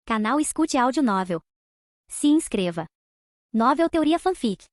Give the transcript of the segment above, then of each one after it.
Canal Escute Áudio Novel. Se inscreva. Novel Teoria Fanfic.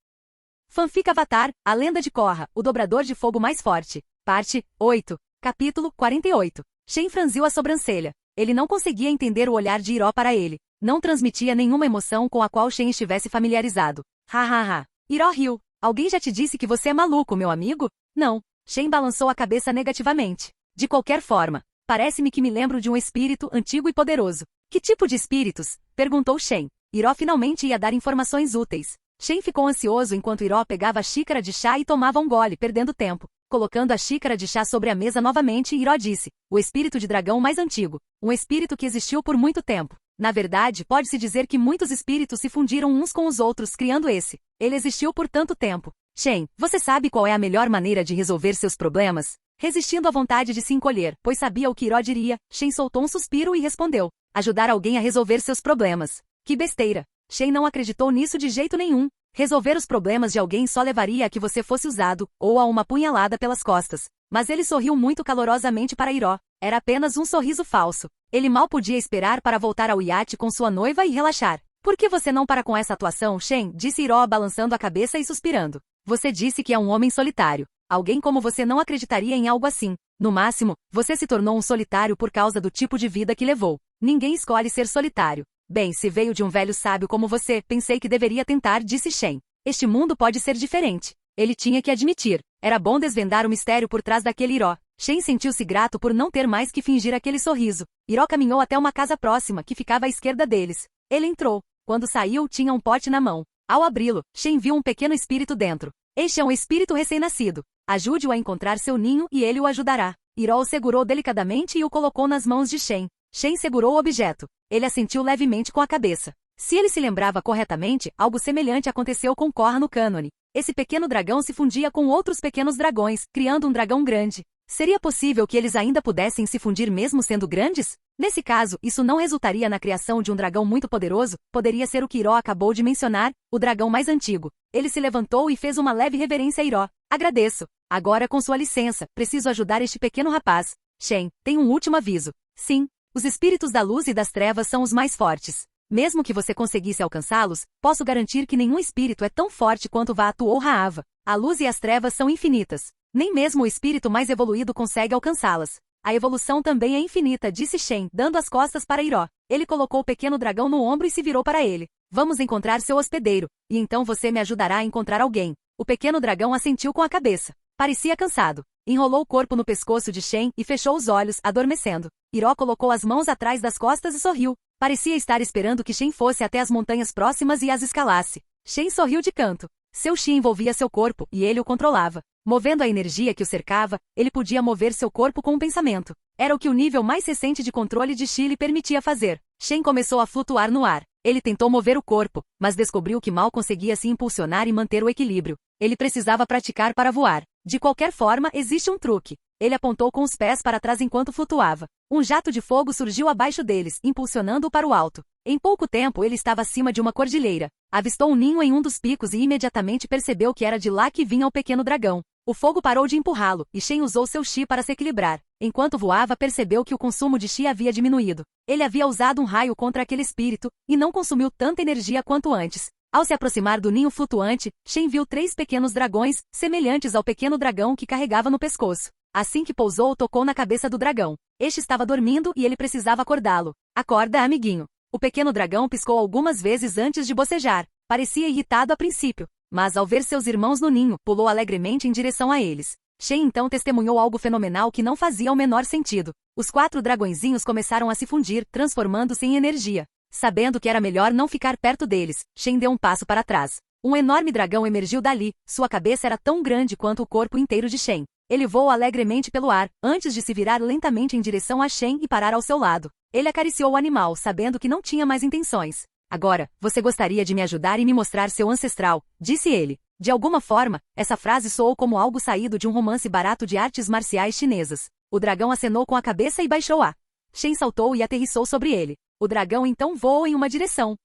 Fanfic Avatar, A Lenda de Korra, o dobrador de fogo mais forte. Parte 8. Capítulo 48. Shen franziu a sobrancelha. Ele não conseguia entender o olhar de Iroh para ele. Não transmitia nenhuma emoção com a qual Shen estivesse familiarizado. Ha. Iroh riu. Alguém já te disse que você é maluco, meu amigo? Não. Shen balançou a cabeça negativamente. De qualquer forma, parece-me que me lembro de um espírito antigo e poderoso. Que tipo de espíritos? Perguntou Shen. Iroh finalmente ia dar informações úteis. Shen ficou ansioso enquanto Iroh pegava a xícara de chá e tomava um gole, perdendo tempo. Colocando a xícara de chá sobre a mesa novamente, Iroh disse: o espírito de dragão mais antigo. Um espírito que existiu por muito tempo. Na verdade, pode-se dizer que muitos espíritos se fundiram uns com os outros, criando esse. Ele existiu por tanto tempo. Shen, você sabe qual é a melhor maneira de resolver seus problemas? Resistindo à vontade de se encolher, pois sabia o que Iroh diria, Shen soltou um suspiro e respondeu: ajudar alguém a resolver seus problemas. Que besteira. Shen não acreditou nisso de jeito nenhum. Resolver os problemas de alguém só levaria a que você fosse usado, ou a uma punhalada pelas costas. Mas ele sorriu muito calorosamente para Iroh. Era apenas um sorriso falso. Ele mal podia esperar para voltar ao iate com sua noiva e relaxar. Por que você não para com essa atuação, Shen? Disse Iroh balançando a cabeça e suspirando. Você disse que é um homem solitário. Alguém como você não acreditaria em algo assim. No máximo, você se tornou um solitário por causa do tipo de vida que levou. Ninguém escolhe ser solitário. Bem, se veio de um velho sábio como você, pensei que deveria tentar, disse Shen. Este mundo pode ser diferente. Ele tinha que admitir. Era bom desvendar o mistério por trás daquele Iroh. Shen sentiu-se grato por não ter mais que fingir aquele sorriso. Iroh caminhou até uma casa próxima, que ficava à esquerda deles. Ele entrou. Quando saiu, tinha um pote na mão. Ao abri-lo, Shen viu um pequeno espírito dentro. Este é um espírito recém-nascido. Ajude-o a encontrar seu ninho e ele o ajudará. Iroh o segurou delicadamente e o colocou nas mãos de Shen. Shen segurou o objeto. Ele assentiu levemente com a cabeça. Se ele se lembrava corretamente, algo semelhante aconteceu com Korra no cânone. Esse pequeno dragão se fundia com outros pequenos dragões, criando um dragão grande. Seria possível que eles ainda pudessem se fundir mesmo sendo grandes? Nesse caso, isso não resultaria na criação de um dragão muito poderoso? Poderia ser o que Iroh acabou de mencionar, o dragão mais antigo. Ele se levantou e fez uma leve reverência a Iroh. Agradeço. Agora, com sua licença, preciso ajudar este pequeno rapaz. Shen, tem um último aviso. Sim, os espíritos da luz e das trevas são os mais fortes. Mesmo que você conseguisse alcançá-los, posso garantir que nenhum espírito é tão forte quanto Vaatu ou Raava. A luz e as trevas são infinitas. Nem mesmo o espírito mais evoluído consegue alcançá-las. A evolução também é infinita, disse Shen, dando as costas para Iroh. Ele colocou o pequeno dragão no ombro e se virou para ele. Vamos encontrar seu hospedeiro, e então você me ajudará a encontrar alguém. O pequeno dragão assentiu com a cabeça. Parecia cansado. Enrolou o corpo no pescoço de Shen e fechou os olhos, adormecendo. Iroh colocou as mãos atrás das costas e sorriu. Parecia estar esperando que Shen fosse até as montanhas próximas e as escalasse. Shen sorriu de canto. Seu chi envolvia seu corpo, e ele o controlava. Movendo a energia que o cercava, ele podia mover seu corpo com um pensamento. Era o que o nível mais recente de controle de chi lhe permitia fazer. Shen começou a flutuar no ar. Ele tentou mover o corpo, mas descobriu que mal conseguia se impulsionar e manter o equilíbrio. Ele precisava praticar para voar. De qualquer forma, existe um truque. Ele apontou com os pés para trás enquanto flutuava. Um jato de fogo surgiu abaixo deles, impulsionando-o para o alto. Em pouco tempo ele estava acima de uma cordilheira. Avistou um ninho em um dos picos e imediatamente percebeu que era de lá que vinha o pequeno dragão. O fogo parou de empurrá-lo, e Shen usou seu chi para se equilibrar. Enquanto voava, percebeu que o consumo de chi havia diminuído. Ele havia usado um raio contra aquele espírito, e não consumiu tanta energia quanto antes. Ao se aproximar do ninho flutuante, Shen viu 3 pequenos dragões, semelhantes ao pequeno dragão que carregava no pescoço. Assim que pousou, tocou na cabeça do dragão. Este estava dormindo e ele precisava acordá-lo. Acorda, amiguinho. O pequeno dragão piscou algumas vezes antes de bocejar. Parecia irritado a princípio, mas ao ver seus irmãos no ninho, pulou alegremente em direção a eles. Shen então testemunhou algo fenomenal que não fazia o menor sentido. Os 4 dragõezinhos começaram a se fundir, transformando-se em energia. Sabendo que era melhor não ficar perto deles, Shen deu um passo para trás. Um enorme dragão emergiu dali. Sua cabeça era tão grande quanto o corpo inteiro de Shen. Ele voou alegremente pelo ar, antes de se virar lentamente em direção a Shen e parar ao seu lado. Ele acariciou o animal, sabendo que não tinha mais intenções. Agora, você gostaria de me ajudar e me mostrar seu ancestral, disse ele. De alguma forma, essa frase soou como algo saído de um romance barato de artes marciais chinesas. O dragão acenou com a cabeça e baixou a. Shen saltou e aterrissou sobre ele. O dragão então voou em uma direção.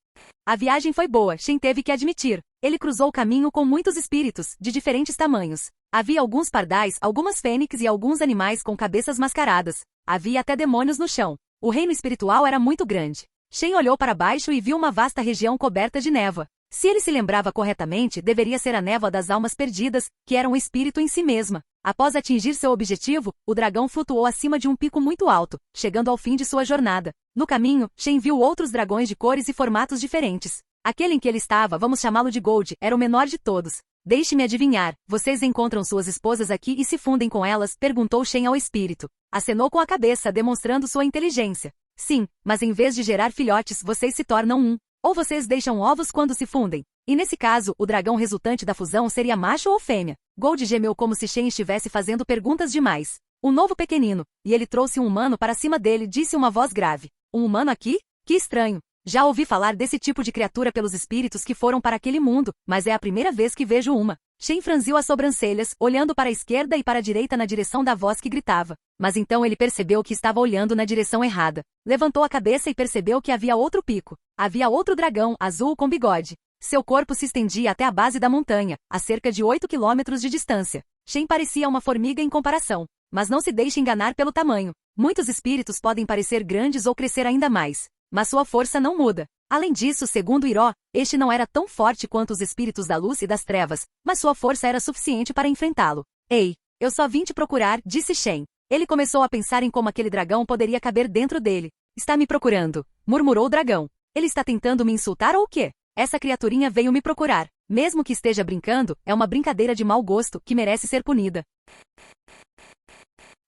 A viagem foi boa, Shen teve que admitir. Ele cruzou o caminho com muitos espíritos, de diferentes tamanhos. Havia alguns pardais, algumas fênix e alguns animais com cabeças mascaradas. Havia até demônios no chão. O reino espiritual era muito grande. Shen olhou para baixo e viu uma vasta região coberta de névoa. Se ele se lembrava corretamente, deveria ser a névoa das almas perdidas, que era um espírito em si mesma. Após atingir seu objetivo, o dragão flutuou acima de um pico muito alto, chegando ao fim de sua jornada. No caminho, Shen viu outros dragões de cores e formatos diferentes. Aquele em que ele estava, vamos chamá-lo de Gold, era o menor de todos. Deixe-me adivinhar, vocês encontram suas esposas aqui e se fundem com elas? Perguntou Shen ao espírito. Acenou com a cabeça, demonstrando sua inteligência. Sim, mas em vez de gerar filhotes, vocês se tornam um. Ou vocês deixam ovos quando se fundem. E nesse caso, o dragão resultante da fusão seria macho ou fêmea? Gold gemeu como se Shen estivesse fazendo perguntas demais. Um novo pequenino, e ele trouxe um humano para cima dele, disse uma voz grave. Um humano aqui? Que estranho. Já ouvi falar desse tipo de criatura pelos espíritos que foram para aquele mundo, mas é a primeira vez que vejo uma. Shen franziu as sobrancelhas, olhando para a esquerda e para a direita na direção da voz que gritava. Mas então ele percebeu que estava olhando na direção errada. Levantou a cabeça e percebeu que havia outro pico. Havia outro dragão, azul com bigode. Seu corpo se estendia até a base da montanha, a cerca de 8 quilômetros de distância. Shen parecia uma formiga em comparação. Mas não se deixe enganar pelo tamanho. Muitos espíritos podem parecer grandes ou crescer ainda mais. Mas sua força não muda. Além disso, segundo Iró, este não era tão forte quanto os espíritos da luz e das trevas, mas sua força era suficiente para enfrentá-lo. Ei, eu só vim te procurar, disse Shen. Ele começou a pensar em como aquele dragão poderia caber dentro dele. Está me procurando, murmurou o dragão. Ele está tentando me insultar ou o quê? Essa criaturinha veio me procurar. Mesmo que esteja brincando, é uma brincadeira de mau gosto que merece ser punida.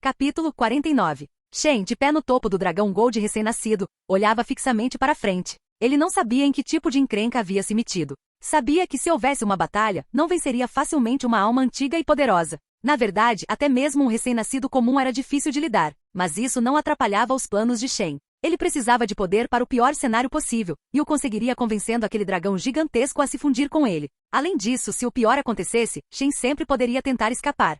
Capítulo 49. Shen, de pé no topo do dragão Gold recém-nascido, olhava fixamente para frente. Ele não sabia em que tipo de encrenca havia se metido. Sabia que se houvesse uma batalha, não venceria facilmente uma alma antiga e poderosa. Na verdade, até mesmo um recém-nascido comum era difícil de lidar, mas isso não atrapalhava os planos de Shen. Ele precisava de poder para o pior cenário possível, e o conseguiria convencendo aquele dragão gigantesco a se fundir com ele. Além disso, se o pior acontecesse, Shen sempre poderia tentar escapar.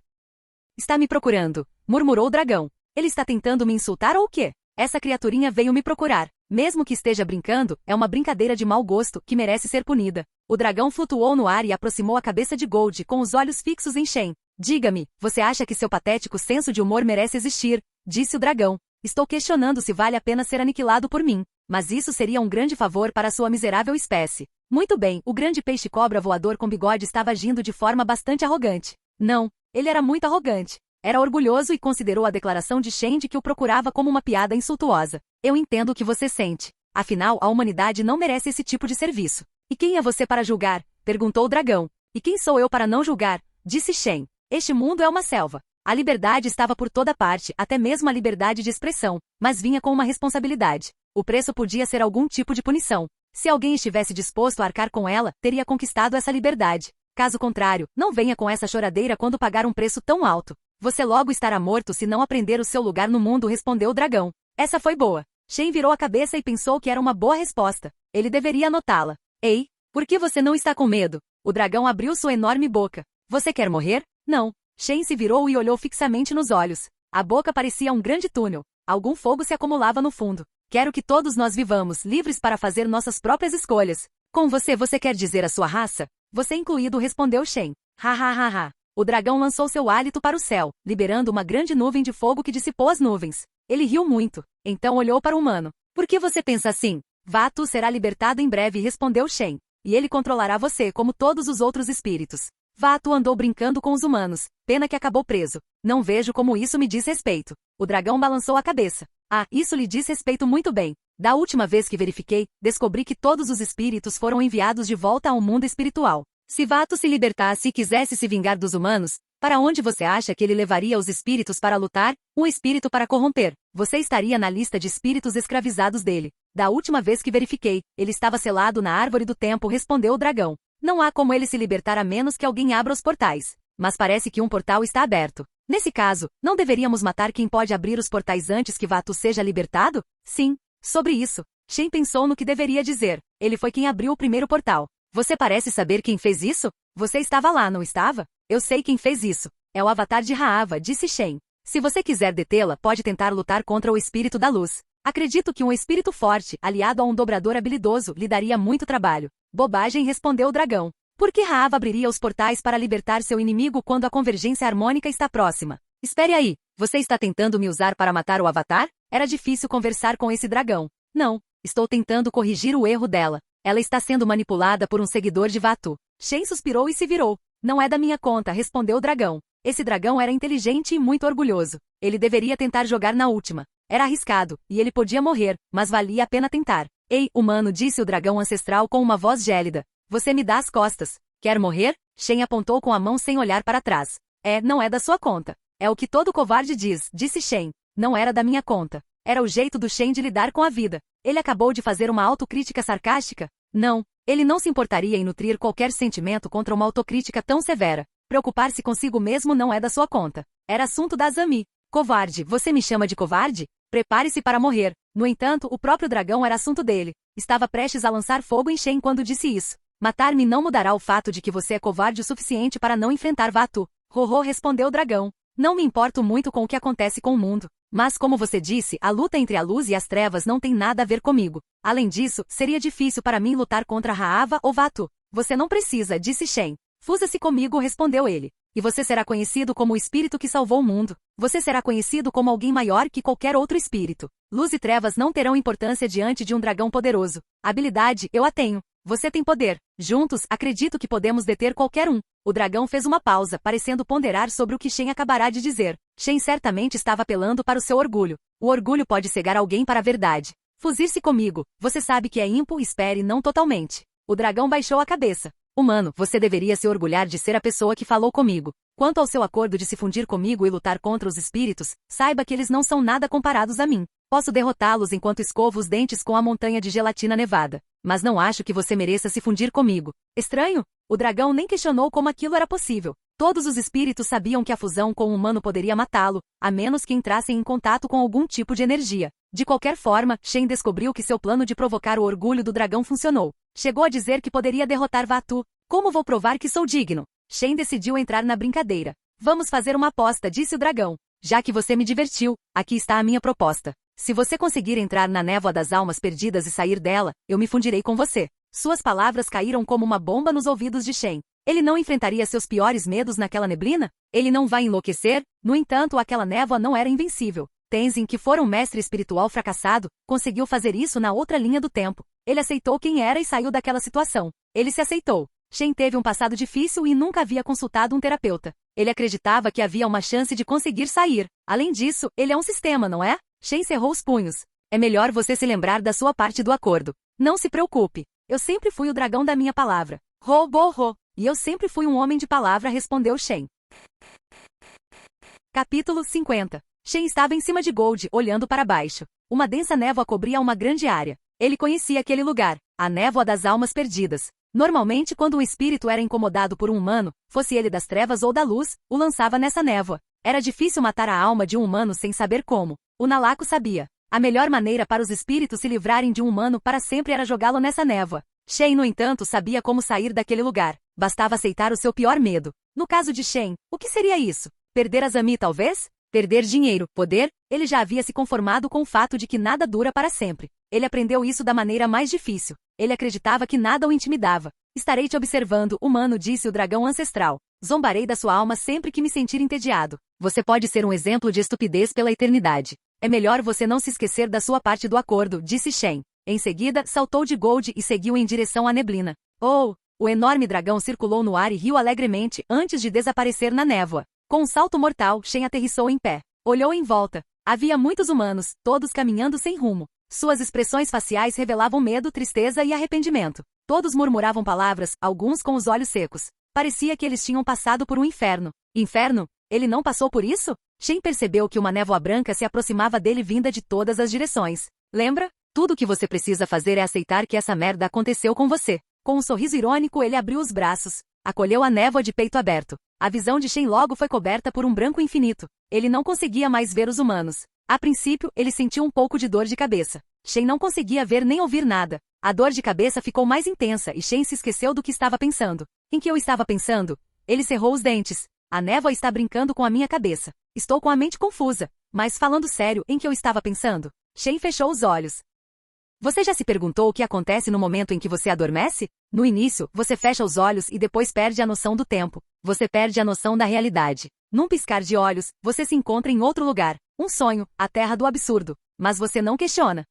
Está me procurando, murmurou o dragão. Ele está tentando me insultar ou o quê? Essa criaturinha veio me procurar. Mesmo que esteja brincando, é uma brincadeira de mau gosto que merece ser punida. O dragão flutuou no ar e aproximou a cabeça de Gold com os olhos fixos em Shen. Diga-me, você acha que seu patético senso de humor merece existir? Disse o dragão. Estou questionando se vale a pena ser aniquilado por mim. Mas isso seria um grande favor para sua miserável espécie. Muito bem, o grande peixe-cobra voador com bigode estava agindo de forma bastante arrogante. Não, ele era muito arrogante. Era orgulhoso e considerou a declaração de Shen de que o procurava como uma piada insultuosa. Eu entendo o que você sente. Afinal, a humanidade não merece esse tipo de serviço. E quem é você para julgar? Perguntou o dragão. E quem sou eu para não julgar? Disse Shen. Este mundo é uma selva. A liberdade estava por toda parte, até mesmo a liberdade de expressão, mas vinha com uma responsabilidade. O preço podia ser algum tipo de punição. Se alguém estivesse disposto a arcar com ela, teria conquistado essa liberdade. Caso contrário, não venha com essa choradeira quando pagar um preço tão alto. Você logo estará morto se não aprender o seu lugar no mundo, respondeu o dragão. Essa foi boa. Shen virou a cabeça e pensou que era uma boa resposta. Ele deveria anotá-la. Ei, por que você não está com medo? O dragão abriu sua enorme boca. Você quer morrer? Não. Shen se virou e olhou fixamente nos olhos. A boca parecia um grande túnel. Algum fogo se acumulava no fundo. Quero que todos nós vivamos livres para fazer nossas próprias escolhas. Com você quer dizer a sua raça? Você incluído, respondeu Shen. Ha ha ha ha. O dragão lançou seu hálito para o céu, liberando uma grande nuvem de fogo que dissipou as nuvens. Ele riu muito. Então olhou para o humano. Por que você pensa assim? Vatu será libertado em breve, respondeu Shen. E ele controlará você como todos os outros espíritos. Vatu andou brincando com os humanos. Pena que acabou preso. Não vejo como isso me diz respeito. O dragão balançou a cabeça. Ah, isso lhe diz respeito muito bem. Da última vez que verifiquei, descobri que todos os espíritos foram enviados de volta ao mundo espiritual. Se Vatu se libertasse e quisesse se vingar dos humanos, para onde você acha que ele levaria os espíritos para lutar? Um espírito para corromper. Você estaria na lista de espíritos escravizados dele. Da última vez que verifiquei, ele estava selado na árvore do tempo, respondeu o dragão. Não há como ele se libertar a menos que alguém abra os portais. Mas parece que um portal está aberto. Nesse caso, não deveríamos matar quem pode abrir os portais antes que Vatu seja libertado? Sim. Sobre isso, Shen pensou no que deveria dizer. Ele foi quem abriu o primeiro portal. Você parece saber quem fez isso? Você estava lá, não estava? Eu sei quem fez isso. É o avatar de Raava, disse Shen. Se você quiser detê-la, pode tentar lutar contra o espírito da luz. Acredito que um espírito forte, aliado a um dobrador habilidoso, lhe daria muito trabalho. Bobagem, respondeu o dragão. Por que Raava abriria os portais para libertar seu inimigo quando a convergência harmônica está próxima? Espere aí, você está tentando me usar para matar o avatar? Era difícil conversar com esse dragão. Não. Estou tentando corrigir o erro dela. Ela está sendo manipulada por um seguidor de Vatu. Shen suspirou e se virou. Não é da minha conta, respondeu o dragão. Esse dragão era inteligente e muito orgulhoso. Ele deveria tentar jogar na última. Era arriscado, e ele podia morrer, mas valia a pena tentar. Ei, humano, disse o dragão ancestral com uma voz gélida. Você me dá as costas. Quer morrer? Shen apontou com a mão sem olhar para trás. Não é da sua conta. É o que todo covarde diz, disse Shen. Não era da minha conta. Era o jeito do Shen de lidar com a vida. Ele acabou de fazer uma autocrítica sarcástica? Não. Ele não se importaria em nutrir qualquer sentimento contra uma autocrítica tão severa. Preocupar-se consigo mesmo não é da sua conta. Era assunto da Azami. Covarde, você me chama de covarde? Prepare-se para morrer. No entanto, o próprio dragão era assunto dele. Estava prestes a lançar fogo em Shen quando disse isso. Matar-me não mudará o fato de que você é covarde o suficiente para não enfrentar Vatu. Ho-ho, respondeu o dragão. Não me importo muito com o que acontece com o mundo. Mas como você disse, a luta entre a luz e as trevas não tem nada a ver comigo. Além disso, seria difícil para mim lutar contra Raava ou Vatu. Você não precisa, disse Shen. Fusa-se comigo, respondeu ele. E você será conhecido como o espírito que salvou o mundo. Você será conhecido como alguém maior que qualquer outro espírito. Luz e trevas não terão importância diante de um dragão poderoso. Habilidade, eu a tenho. Você tem poder. Juntos, acredito que podemos deter qualquer um. O dragão fez uma pausa, parecendo ponderar sobre o que Shen acabará de dizer. Shen certamente estava apelando para o seu orgulho. O orgulho pode cegar alguém para a verdade. Fuzir-se comigo. Você sabe que é ímpio, espere não totalmente. O dragão baixou a cabeça. Humano, você deveria se orgulhar de ser a pessoa que falou comigo. Quanto ao seu acordo de se fundir comigo e lutar contra os espíritos, saiba que eles não são nada comparados a mim. Posso derrotá-los enquanto escovo os dentes com a montanha de gelatina nevada. Mas não acho que você mereça se fundir comigo. Estranho? O dragão nem questionou como aquilo era possível. Todos os espíritos sabiam que a fusão com o humano poderia matá-lo, a menos que entrassem em contato com algum tipo de energia. De qualquer forma, Shen descobriu que seu plano de provocar o orgulho do dragão funcionou. Chegou a dizer que poderia derrotar Vatu. Como vou provar que sou digno? Shen decidiu entrar na brincadeira. Vamos fazer uma aposta, disse o dragão. Já que você me divertiu, aqui está a minha proposta. Se você conseguir entrar na névoa das almas perdidas e sair dela, eu me fundirei com você. Suas palavras caíram como uma bomba nos ouvidos de Shen. Ele não enfrentaria seus piores medos naquela neblina? Ele não vai enlouquecer? No entanto, aquela névoa não era invencível. Tenzin, que fora um mestre espiritual fracassado, conseguiu fazer isso na outra linha do tempo. Ele aceitou quem era e saiu daquela situação. Ele se aceitou. Shen teve um passado difícil e nunca havia consultado um terapeuta. Ele acreditava que havia uma chance de conseguir sair. Além disso, ele é um sistema, não é? Shen cerrou os punhos. É melhor você se lembrar da sua parte do acordo. Não se preocupe. Eu sempre fui o dragão da minha palavra. Ho-bo-ho. E eu sempre fui um homem de palavra, respondeu Shen. Capítulo 50. Shen estava em cima de Gold, olhando para baixo. Uma densa névoa cobria uma grande área. Ele conhecia aquele lugar, a névoa das almas perdidas. Normalmente, quando um espírito era incomodado por um humano, fosse ele das trevas ou da luz, o lançava nessa névoa. Era difícil matar a alma de um humano sem saber como. O Nalaco sabia. A melhor maneira para os espíritos se livrarem de um humano para sempre era jogá-lo nessa névoa. Shen, no entanto, sabia como sair daquele lugar. Bastava aceitar o seu pior medo. No caso de Shen, o que seria isso? Perder Azami, talvez? Perder dinheiro, poder? Ele já havia se conformado com o fato de que nada dura para sempre. Ele aprendeu isso da maneira mais difícil. Ele acreditava que nada o intimidava. Estarei te observando, humano, disse o dragão ancestral. Zombarei da sua alma sempre que me sentir entediado. Você pode ser um exemplo de estupidez pela eternidade. É melhor você não se esquecer da sua parte do acordo, disse Shen. Em seguida, saltou de Gold e seguiu em direção à neblina. Oh! O enorme dragão circulou no ar e riu alegremente antes de desaparecer na névoa. Com um salto mortal, Shen aterrissou em pé. Olhou em volta. Havia muitos humanos, todos caminhando sem rumo. Suas expressões faciais revelavam medo, tristeza e arrependimento. Todos murmuravam palavras, alguns com os olhos secos. Parecia que eles tinham passado por um inferno. Inferno? Ele não passou por isso? Shen percebeu que uma névoa branca se aproximava dele vinda de todas as direções. Lembra? Tudo o que você precisa fazer é aceitar que essa merda aconteceu com você. Com um sorriso irônico, ele abriu os braços. Acolheu a névoa de peito aberto. A visão de Shen logo foi coberta por um branco infinito. Ele não conseguia mais ver os humanos. A princípio, ele sentiu um pouco de dor de cabeça. Shen não conseguia ver nem ouvir nada. A dor de cabeça ficou mais intensa e Shen se esqueceu do que estava pensando. Em que eu estava pensando? Ele cerrou os dentes. A névoa está brincando com a minha cabeça. Estou com a mente confusa. Mas falando sério, em que eu estava pensando? Shen fechou os olhos. Você já se perguntou o que acontece no momento em que você adormece? No início, você fecha os olhos e depois perde a noção do tempo. Você perde a noção da realidade. Num piscar de olhos, você se encontra em outro lugar. Um sonho, a terra do absurdo. Mas você não questiona.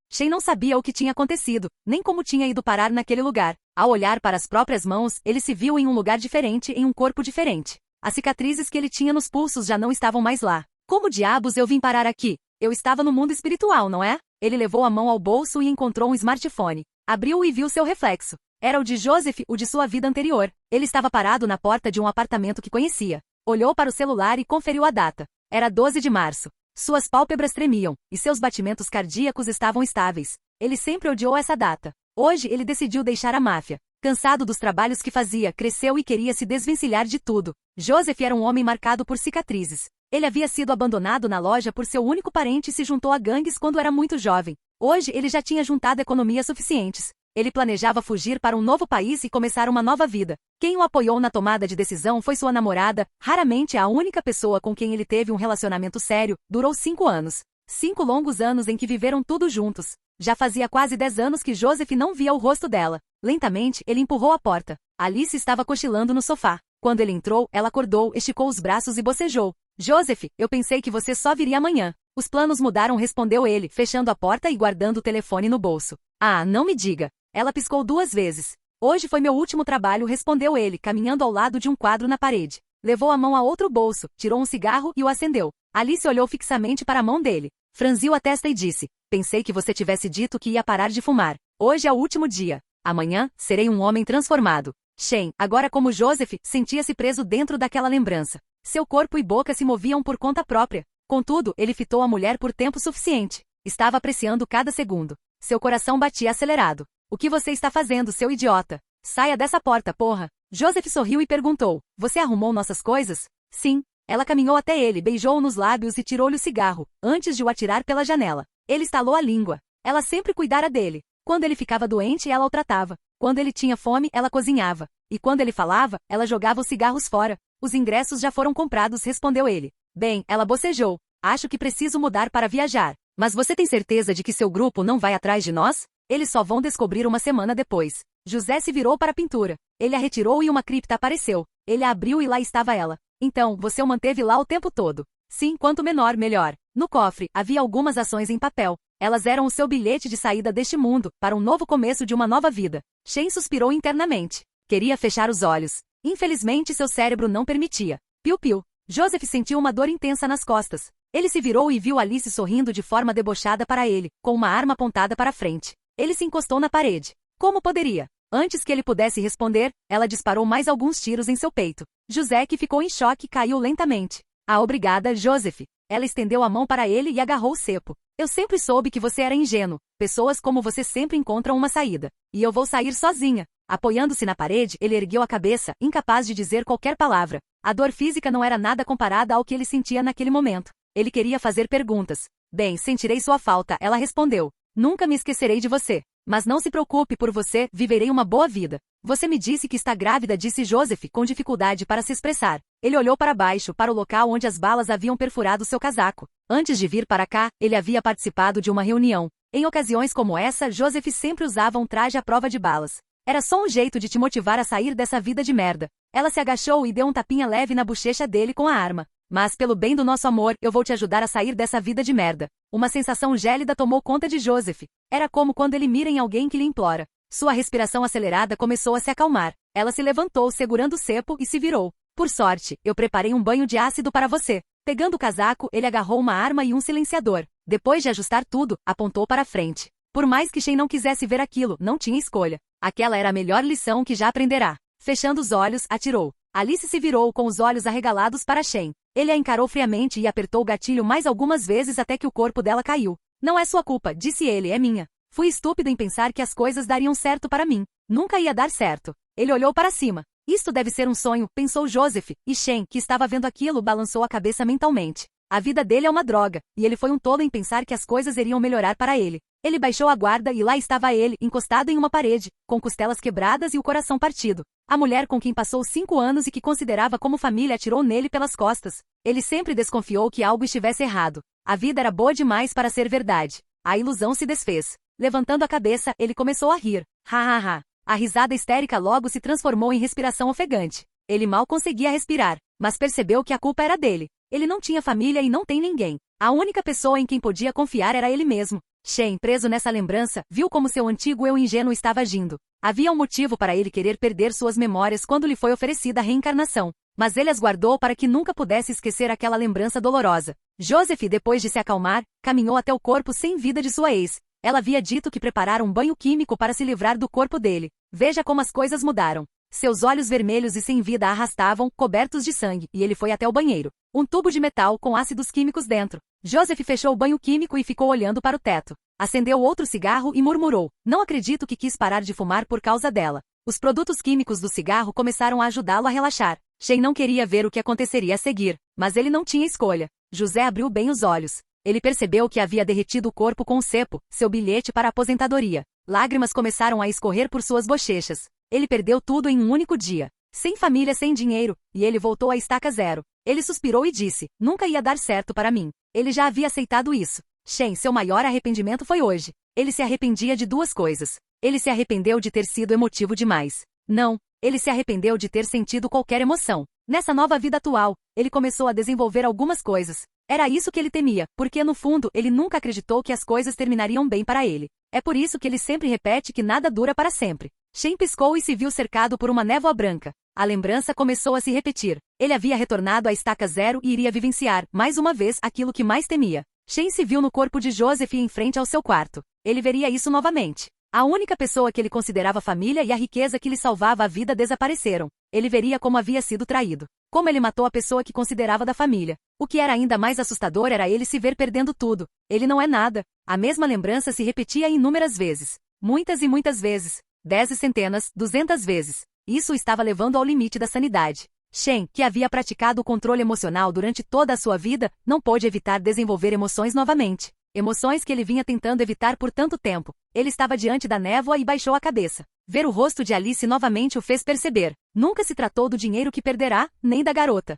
Shane não sabia o que tinha acontecido, nem como tinha ido parar naquele lugar. Ao olhar para as próprias mãos, ele se viu em um lugar diferente, em um corpo diferente. As cicatrizes que ele tinha nos pulsos já não estavam mais lá. Como diabos eu vim parar aqui? Eu estava no mundo espiritual, não é? Ele levou a mão ao bolso e encontrou um smartphone. Abriu-o e viu seu reflexo. Era o de Joseph, o de sua vida anterior. Ele estava parado na porta de um apartamento que conhecia. Olhou para o celular e conferiu a data. Era 12 de março. Suas pálpebras tremiam, e seus batimentos cardíacos estavam estáveis. Ele sempre odiou essa data. Hoje ele decidiu deixar a máfia. Cansado dos trabalhos que fazia, cresceu e queria se desvencilhar de tudo. Joseph era um homem marcado por cicatrizes. Ele havia sido abandonado na loja por seu único parente e se juntou a gangues quando era muito jovem. Hoje ele já tinha juntado economias suficientes. Ele planejava fugir para um novo país e começar uma nova vida. Quem o apoiou na tomada de decisão foi sua namorada, raramente a única pessoa com quem ele teve um relacionamento sério. Durou 5 anos. 5 longos anos em que viveram tudo juntos. Já fazia quase 10 anos que Joseph não via o rosto dela. Lentamente, ele empurrou a porta. Alice estava cochilando no sofá. Quando ele entrou, ela acordou, esticou os braços e bocejou. Joseph, eu pensei que você só viria amanhã. Os planos mudaram, respondeu ele, fechando a porta e guardando o telefone no bolso. Ah, não me diga. Ela piscou 2 vezes. Hoje foi meu último trabalho, respondeu ele, caminhando ao lado de um quadro na parede. Levou a mão a outro bolso, tirou um cigarro e o acendeu. Alice olhou fixamente para a mão dele. Franziu a testa e disse, pensei que você tivesse dito que ia parar de fumar. Hoje é o último dia. Amanhã, serei um homem transformado. Shane, agora como Joseph, sentia-se preso dentro daquela lembrança. Seu corpo e boca se moviam por conta própria. Contudo, ele fitou a mulher por tempo suficiente. Estava apreciando cada segundo. Seu coração batia acelerado. O que você está fazendo, seu idiota? Saia dessa porta, porra. Joseph sorriu e perguntou, você arrumou nossas coisas? Sim. Ela caminhou até ele, beijou-o nos lábios e tirou-lhe o cigarro, antes de o atirar pela janela. Ele estalou a língua. Ela sempre cuidara dele. Quando ele ficava doente, ela o tratava. Quando ele tinha fome, ela cozinhava. E quando ele falava, ela jogava os cigarros fora. Os ingressos já foram comprados, respondeu ele. Bem, ela bocejou. Acho que preciso mudar para viajar. Mas você tem certeza de que seu grupo não vai atrás de nós? Eles só vão descobrir uma semana depois. José se virou para a pintura. Ele a retirou e uma cripta apareceu. Ele a abriu e lá estava ela. Então, você o manteve lá o tempo todo. Sim, quanto menor, melhor. No cofre, havia algumas ações em papel. Elas eram o seu bilhete de saída deste mundo, para um novo começo de uma nova vida. Shane suspirou internamente. Queria fechar os olhos. Infelizmente, seu cérebro não permitia. Piu-piu. Joseph sentiu uma dor intensa nas costas. Ele se virou e viu Alice sorrindo de forma debochada para ele, com uma arma apontada para frente. Ele se encostou na parede. Como poderia? Antes que ele pudesse responder, ela disparou mais alguns tiros em seu peito. José, que ficou em choque, caiu lentamente. Ah, obrigada, Joseph. Ela estendeu a mão para ele e agarrou o cepo. Eu sempre soube que você era ingênuo. Pessoas como você sempre encontram uma saída. E eu vou sair sozinha. Apoiando-se na parede, ele ergueu a cabeça, incapaz de dizer qualquer palavra. A dor física não era nada comparada ao que ele sentia naquele momento. Ele queria fazer perguntas. Bem, sentirei sua falta, ela respondeu. Nunca me esquecerei de você. Mas não se preocupe por você, viverei uma boa vida. Você me disse que está grávida, disse Joseph, com dificuldade para se expressar. Ele olhou para baixo, para o local onde as balas haviam perfurado seu casaco. Antes de vir para cá, ele havia participado de uma reunião. Em ocasiões como essa, Joseph sempre usava um traje à prova de balas. Era só um jeito de te motivar a sair dessa vida de merda. Ela se agachou e deu um tapinha leve na bochecha dele com a arma. Mas pelo bem do nosso amor, eu vou te ajudar a sair dessa vida de merda. Uma sensação gélida tomou conta de Joseph. Era como quando ele mira em alguém que lhe implora. Sua respiração acelerada começou a se acalmar. Ela se levantou, segurando o cepo, e se virou. Por sorte, eu preparei um banho de ácido para você. Pegando o casaco, ele agarrou uma arma e um silenciador. Depois de ajustar tudo, apontou para frente. Por mais que Shane não quisesse ver aquilo, não tinha escolha. Aquela era a melhor lição que já aprenderá. Fechando os olhos, atirou. Alice se virou com os olhos arregalados para Shane. Ele a encarou friamente e apertou o gatilho mais algumas vezes até que o corpo dela caiu. Não é sua culpa, disse ele, é minha. Fui estúpido em pensar que as coisas dariam certo para mim. Nunca ia dar certo. Ele olhou para cima. Isto deve ser um sonho, pensou Joseph, e Shane, que estava vendo aquilo, balançou a cabeça mentalmente. A vida dele é uma droga, e ele foi um tolo em pensar que as coisas iriam melhorar para ele. Ele baixou a guarda e lá estava ele, encostado em uma parede, com costelas quebradas e o coração partido. A mulher com quem passou 5 anos e que considerava como família atirou nele pelas costas. Ele sempre desconfiou que algo estivesse errado. A vida era boa demais para ser verdade. A ilusão se desfez. Levantando a cabeça, ele começou a rir. Ha ha ha. A risada histérica logo se transformou em respiração ofegante. Ele mal conseguia respirar, mas percebeu que a culpa era dele. Ele não tinha família e não tem ninguém. A única pessoa em quem podia confiar era ele mesmo. Shen, preso nessa lembrança, viu como seu antigo eu ingênuo estava agindo. Havia um motivo para ele querer perder suas memórias quando lhe foi oferecida a reencarnação, mas ele as guardou para que nunca pudesse esquecer aquela lembrança dolorosa. Joseph, depois de se acalmar, caminhou até o corpo sem vida de sua ex. Ela havia dito que preparara um banho químico para se livrar do corpo dele. Veja como as coisas mudaram. Seus olhos vermelhos e sem vida a arrastavam, cobertos de sangue, e ele foi até o banheiro. Um tubo de metal com ácidos químicos dentro. Joseph fechou o banho químico e ficou olhando para o teto. Acendeu outro cigarro e murmurou: "Não acredito que quis parar de fumar por causa dela." Os produtos químicos do cigarro começaram a ajudá-lo a relaxar. Shen não queria ver o que aconteceria a seguir, mas ele não tinha escolha. José abriu bem os olhos. Ele percebeu que havia derretido o corpo com o cepo, seu bilhete para a aposentadoria. Lágrimas começaram a escorrer por suas bochechas. Ele perdeu tudo em um único dia. Sem família, sem dinheiro, e ele voltou à estaca zero. Ele suspirou e disse: "Nunca ia dar certo para mim." Ele já havia aceitado isso. Shen, seu maior arrependimento foi hoje. Ele se arrependia de duas coisas. Ele se arrependeu de ter sido emotivo demais. Não, ele se arrependeu de ter sentido qualquer emoção. Nessa nova vida atual, ele começou a desenvolver algumas coisas. Era isso que ele temia, porque no fundo ele nunca acreditou que as coisas terminariam bem para ele. É por isso que ele sempre repete que nada dura para sempre. Shen piscou e se viu cercado por uma névoa branca. A lembrança começou a se repetir. Ele havia retornado à estaca zero e iria vivenciar, mais uma vez, aquilo que mais temia. Shen se viu no corpo de Joseph em frente ao seu quarto. Ele veria isso novamente. A única pessoa que ele considerava família e a riqueza que lhe salvava a vida desapareceram. Ele veria como havia sido traído. Como ele matou a pessoa que considerava da família. O que era ainda mais assustador era ele se ver perdendo tudo. Ele não é nada. A mesma lembrança se repetia inúmeras vezes. Muitas e muitas vezes. 10 e centenas, 200 vezes. Isso o estava levando ao limite da sanidade. Shen, que havia praticado o controle emocional durante toda a sua vida, não pôde evitar desenvolver emoções novamente. Emoções que ele vinha tentando evitar por tanto tempo. Ele estava diante da névoa e baixou a cabeça. Ver o rosto de Alice novamente o fez perceber. Nunca se tratou do dinheiro que perderá, nem da garota.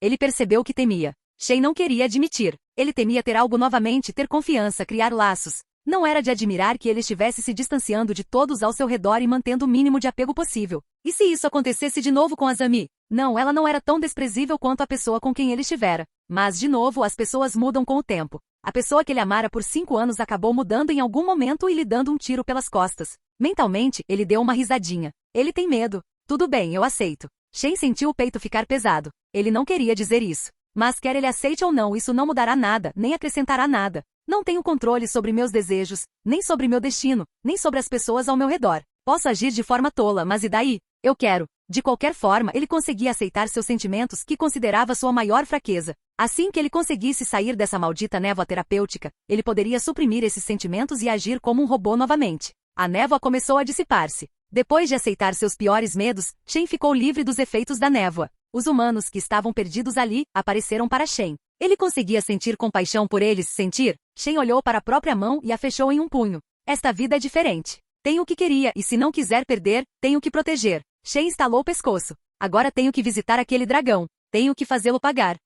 Ele percebeu que temia. Shen não queria admitir. Ele temia ter algo novamente, ter confiança, criar laços. Não era de admirar que ele estivesse se distanciando de todos ao seu redor e mantendo o mínimo de apego possível. E se isso acontecesse de novo com Azami? Não, ela não era tão desprezível quanto a pessoa com quem ele estivera. Mas, de novo, as pessoas mudam com o tempo. A pessoa que ele amara por 5 anos acabou mudando em algum momento e lhe dando um tiro pelas costas. Mentalmente, ele deu uma risadinha. Ele tem medo. Tudo bem, eu aceito. Shen sentiu o peito ficar pesado. Ele não queria dizer isso. Mas quer ele aceite ou não, isso não mudará nada, nem acrescentará nada. Não tenho controle sobre meus desejos, nem sobre meu destino, nem sobre as pessoas ao meu redor. Posso agir de forma tola, mas e daí? Eu quero. De qualquer forma, ele conseguia aceitar seus sentimentos, que considerava sua maior fraqueza. Assim que ele conseguisse sair dessa maldita névoa terapêutica, ele poderia suprimir esses sentimentos e agir como um robô novamente. A névoa começou a dissipar-se. Depois de aceitar seus piores medos, Shen ficou livre dos efeitos da névoa. Os humanos que estavam perdidos ali, apareceram para Shen. Ele conseguia sentir compaixão por eles, sentir? Shen olhou para a própria mão e a fechou em um punho. Esta vida é diferente. Tenho o que queria e se não quiser perder, tenho que proteger. Shen estalou o pescoço. Agora tenho que visitar aquele dragão. Tenho que fazê-lo pagar.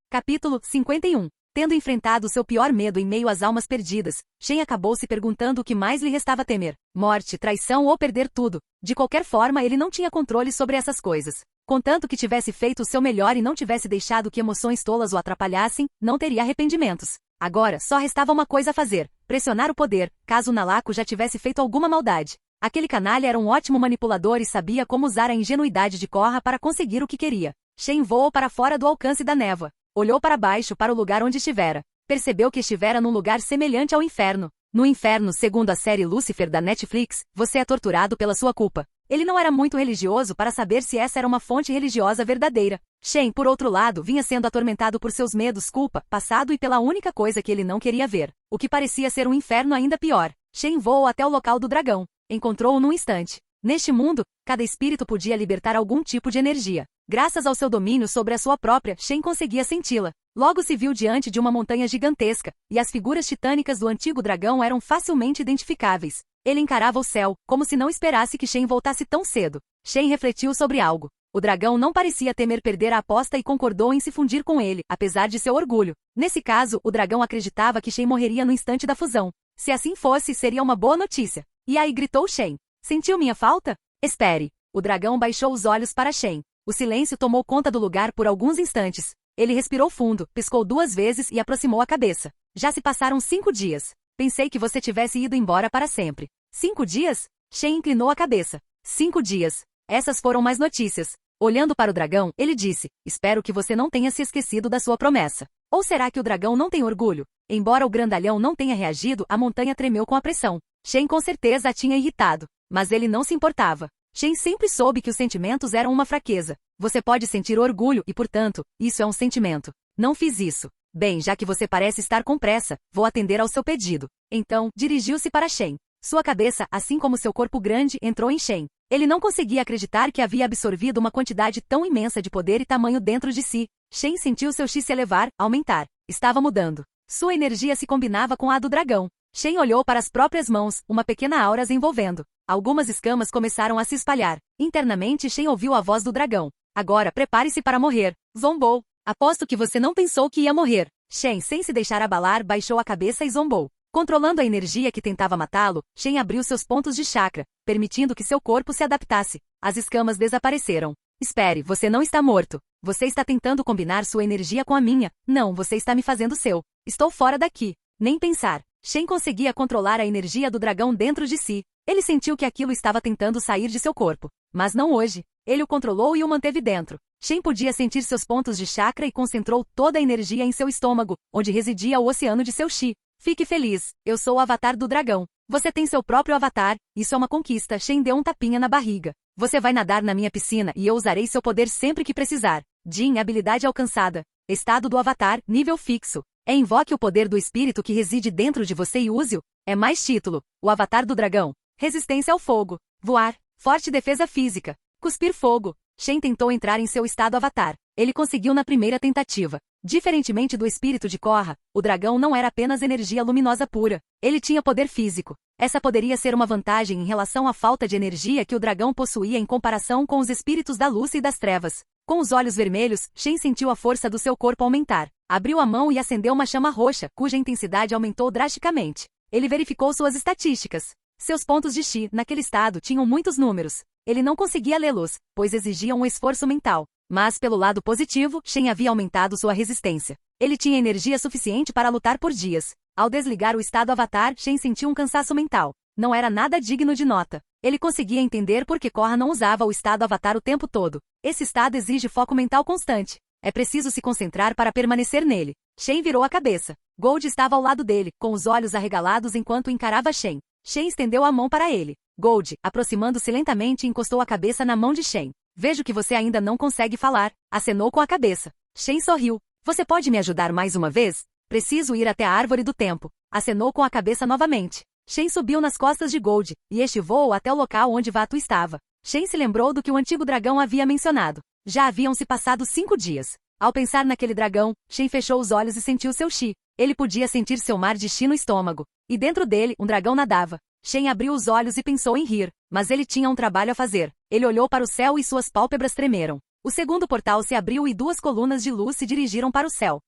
Capítulo 51. Tendo enfrentado seu pior medo em meio às almas perdidas, Shen acabou se perguntando o que mais lhe restava temer. Morte, traição ou perder tudo. De qualquer forma, ele não tinha controle sobre essas coisas. Contanto que tivesse feito o seu melhor e não tivesse deixado que emoções tolas o atrapalhassem, não teria arrependimentos. Agora, só restava uma coisa a fazer: pressionar o poder, caso Nalaco já tivesse feito alguma maldade. Aquele canalha era um ótimo manipulador e sabia como usar a ingenuidade de Korra para conseguir o que queria. Shen voou para fora do alcance da névoa. Olhou para baixo para o lugar onde estivera. Percebeu que estivera num lugar semelhante ao inferno. No inferno, segundo a série Lucifer da Netflix, você é torturado pela sua culpa. Ele não era muito religioso para saber se essa era uma fonte religiosa verdadeira. Shen, por outro lado, vinha sendo atormentado por seus medos, culpa, passado e pela única coisa que ele não queria ver. O que parecia ser um inferno ainda pior. Shen voou até o local do dragão. Encontrou-o num instante. Neste mundo, cada espírito podia libertar algum tipo de energia. Graças ao seu domínio sobre a sua própria, Shen conseguia senti-la. Logo se viu diante de uma montanha gigantesca, e as figuras titânicas do antigo dragão eram facilmente identificáveis. Ele encarava o céu, como se não esperasse que Shen voltasse tão cedo. Shen refletiu sobre algo. O dragão não parecia temer perder a aposta e concordou em se fundir com ele, apesar de seu orgulho. Nesse caso, o dragão acreditava que Shen morreria no instante da fusão. Se assim fosse, seria uma boa notícia. E aí gritou Shen. Sentiu minha falta? Espere. O dragão baixou os olhos para Shen. O silêncio tomou conta do lugar por alguns instantes. Ele respirou fundo, piscou 2 vezes e aproximou a cabeça. Já se passaram 5 dias. Pensei que você tivesse ido embora para sempre. 5 dias? Shen inclinou a cabeça. 5 dias. Essas foram mais notícias. Olhando para o dragão, ele disse, espero que você não tenha se esquecido da sua promessa. Ou será que o dragão não tem orgulho? Embora o grandalhão não tenha reagido, a montanha tremeu com a pressão. Shen com certeza a tinha irritado. Mas ele não se importava. Shen sempre soube que os sentimentos eram uma fraqueza. Você pode sentir orgulho e, portanto, isso é um sentimento. Não fiz isso. Bem, já que você parece estar com pressa, vou atender ao seu pedido. Então, dirigiu-se para Shen. Sua cabeça, assim como seu corpo grande, entrou em Shen. Ele não conseguia acreditar que havia absorvido uma quantidade tão imensa de poder e tamanho dentro de si. Shen sentiu seu chi se elevar, aumentar. Estava mudando. Sua energia se combinava com a do dragão. Shen olhou para as próprias mãos, uma pequena aura as envolvendo. Algumas escamas começaram a se espalhar. Internamente Shen ouviu a voz do dragão. Agora prepare-se para morrer. Zombou. Aposto que você não pensou que ia morrer. Shen, sem se deixar abalar, baixou a cabeça e zombou. Controlando a energia que tentava matá-lo, Shen abriu seus pontos de chakra, permitindo que seu corpo se adaptasse. As escamas desapareceram. Espere, você não está morto. Você está tentando combinar sua energia com a minha. Não, você está me fazendo seu. Estou fora daqui. Nem pensar. Shen conseguia controlar a energia do dragão dentro de si. Ele sentiu que aquilo estava tentando sair de seu corpo. Mas não hoje. Ele o controlou e o manteve dentro. Shen podia sentir seus pontos de chakra e concentrou toda a energia em seu estômago, onde residia o oceano de seu chi. Fique feliz, eu sou o avatar do dragão. Você tem seu próprio avatar, isso é uma conquista. Shen deu um tapinha na barriga. Você vai nadar na minha piscina e eu usarei seu poder sempre que precisar. Jin, habilidade alcançada. Estado do avatar, nível fixo. Invoque o poder do espírito que reside dentro de você e use-o. É mais título. O avatar do dragão. Resistência ao fogo. Voar. Forte defesa física. Cuspir fogo. Shen tentou entrar em seu estado avatar. Ele conseguiu na primeira tentativa. Diferentemente do espírito de Korra, o dragão não era apenas energia luminosa pura. Ele tinha poder físico. Essa poderia ser uma vantagem em relação à falta de energia que o dragão possuía em comparação com os espíritos da luz e das trevas. Com os olhos vermelhos, Shen sentiu a força do seu corpo aumentar. Abriu a mão e acendeu uma chama roxa, cuja intensidade aumentou drasticamente. Ele verificou suas estatísticas. Seus pontos de chi, naquele estado, tinham muitos números. Ele não conseguia lê-los, pois exigiam um esforço mental. Mas, pelo lado positivo, Shen havia aumentado sua resistência. Ele tinha energia suficiente para lutar por dias. Ao desligar o estado avatar, Shen sentiu um cansaço mental. Não era nada digno de nota. Ele conseguia entender por que Korra não usava o estado avatar o tempo todo. Esse estado exige foco mental constante. É preciso se concentrar para permanecer nele. Shen virou a cabeça. Gold estava ao lado dele, com os olhos arregalados enquanto encarava Shen. Shen estendeu a mão para ele. Gold, aproximando-se lentamente, encostou a cabeça na mão de Shen. Vejo que você ainda não consegue falar. Acenou com a cabeça. Shen sorriu. Você pode me ajudar mais uma vez? Preciso ir até a árvore do tempo. Acenou com a cabeça novamente. Shen subiu nas costas de Gold, e este voou até o local onde Vato estava. Shen se lembrou do que o antigo dragão havia mencionado. Já haviam se passado 5 dias. Ao pensar naquele dragão, Shen fechou os olhos e sentiu seu chi. Ele podia sentir seu mar de chi no estômago. E dentro dele, um dragão nadava. Shen abriu os olhos e pensou em rir, mas ele tinha um trabalho a fazer. Ele olhou para o céu e suas pálpebras tremeram. O segundo portal se abriu e 2 colunas de luz se dirigiram para o céu.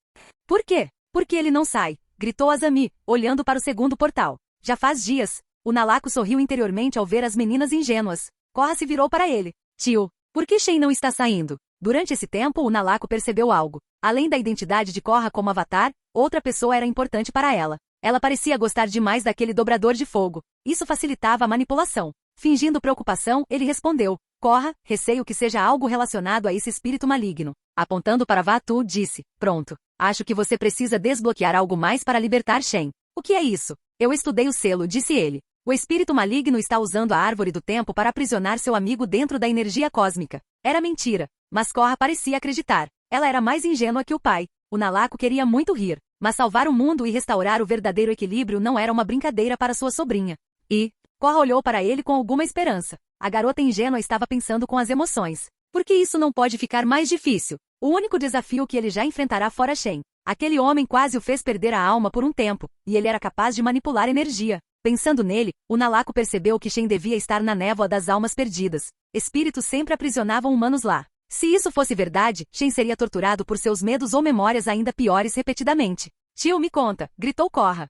Por quê? Por que ele não sai? Gritou Azami, olhando para o segundo portal. Já faz dias. O Nalaco sorriu interiormente ao ver as meninas ingênuas. Korra se virou para ele. Tio, por que Shen não está saindo? Durante esse tempo o Nalaco percebeu algo. Além da identidade de Korra como avatar, outra pessoa era importante para ela. Ela parecia gostar demais daquele dobrador de fogo. Isso facilitava a manipulação. Fingindo preocupação, ele respondeu. Korra, receio que seja algo relacionado a esse espírito maligno. Apontando para Vaatu, disse. Pronto. Acho que você precisa desbloquear algo mais para libertar Shen. O que é isso? Eu estudei o selo, disse ele. O espírito maligno está usando a árvore do tempo para aprisionar seu amigo dentro da energia cósmica. Era mentira. Mas Korra parecia acreditar. Ela era mais ingênua que o pai. O Nalaco queria muito rir. Mas salvar o mundo e restaurar o verdadeiro equilíbrio não era uma brincadeira para sua sobrinha. Korra olhou para ele com alguma esperança. A garota ingênua estava pensando com as emoções. Por que isso não pode ficar mais difícil? O único desafio que ele já enfrentará fora Shen. Aquele homem quase o fez perder a alma por um tempo, e ele era capaz de manipular energia. Pensando nele, o Nalaco percebeu que Shen devia estar na névoa das almas perdidas. Espíritos sempre aprisionavam humanos lá. Se isso fosse verdade, Shen seria torturado por seus medos ou memórias ainda piores repetidamente. Tio, me conta, gritou Korra.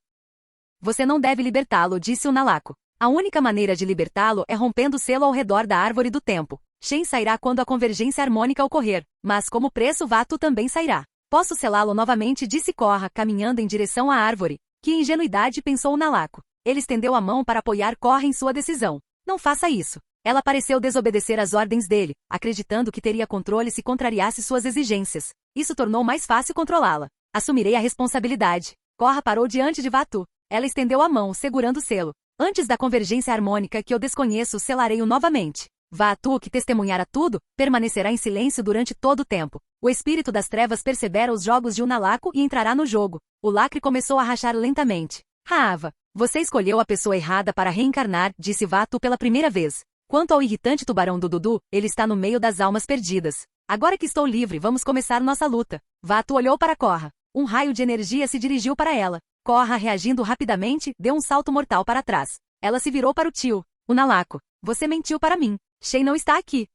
Você não deve libertá-lo, disse o Nalaco. A única maneira de libertá-lo é rompendo o selo ao redor da árvore do tempo. Shen sairá quando a convergência harmônica ocorrer, mas como preço Vaatu também sairá. Posso selá-lo novamente, disse Korra, caminhando em direção à árvore. Que ingenuidade, pensou Nalaco. Ele estendeu a mão para apoiar Korra em sua decisão. Não faça isso. Ela pareceu desobedecer às ordens dele, acreditando que teria controle se contrariasse suas exigências. Isso tornou mais fácil controlá-la. Assumirei a responsabilidade. Korra parou diante de Vaatu. Ela estendeu a mão, segurando o selo. Antes da convergência harmônica que eu desconheço, selarei-o novamente. Vaatu, que testemunhara tudo, permanecerá em silêncio durante todo o tempo. O espírito das trevas percebera os jogos de Unalaco e entrará no jogo. O lacre começou a rachar lentamente. Raava, você escolheu a pessoa errada para reencarnar, disse Vaatu pela primeira vez. Quanto ao irritante tubarão do Dudu, ele está no meio das almas perdidas. Agora que estou livre, vamos começar nossa luta. Vaatu olhou para Korra. Um raio de energia se dirigiu para ela. Korra, reagindo rapidamente, deu um salto mortal para trás. Ela se virou para o tio. Unalaco, você mentiu para mim. Shen não está aqui.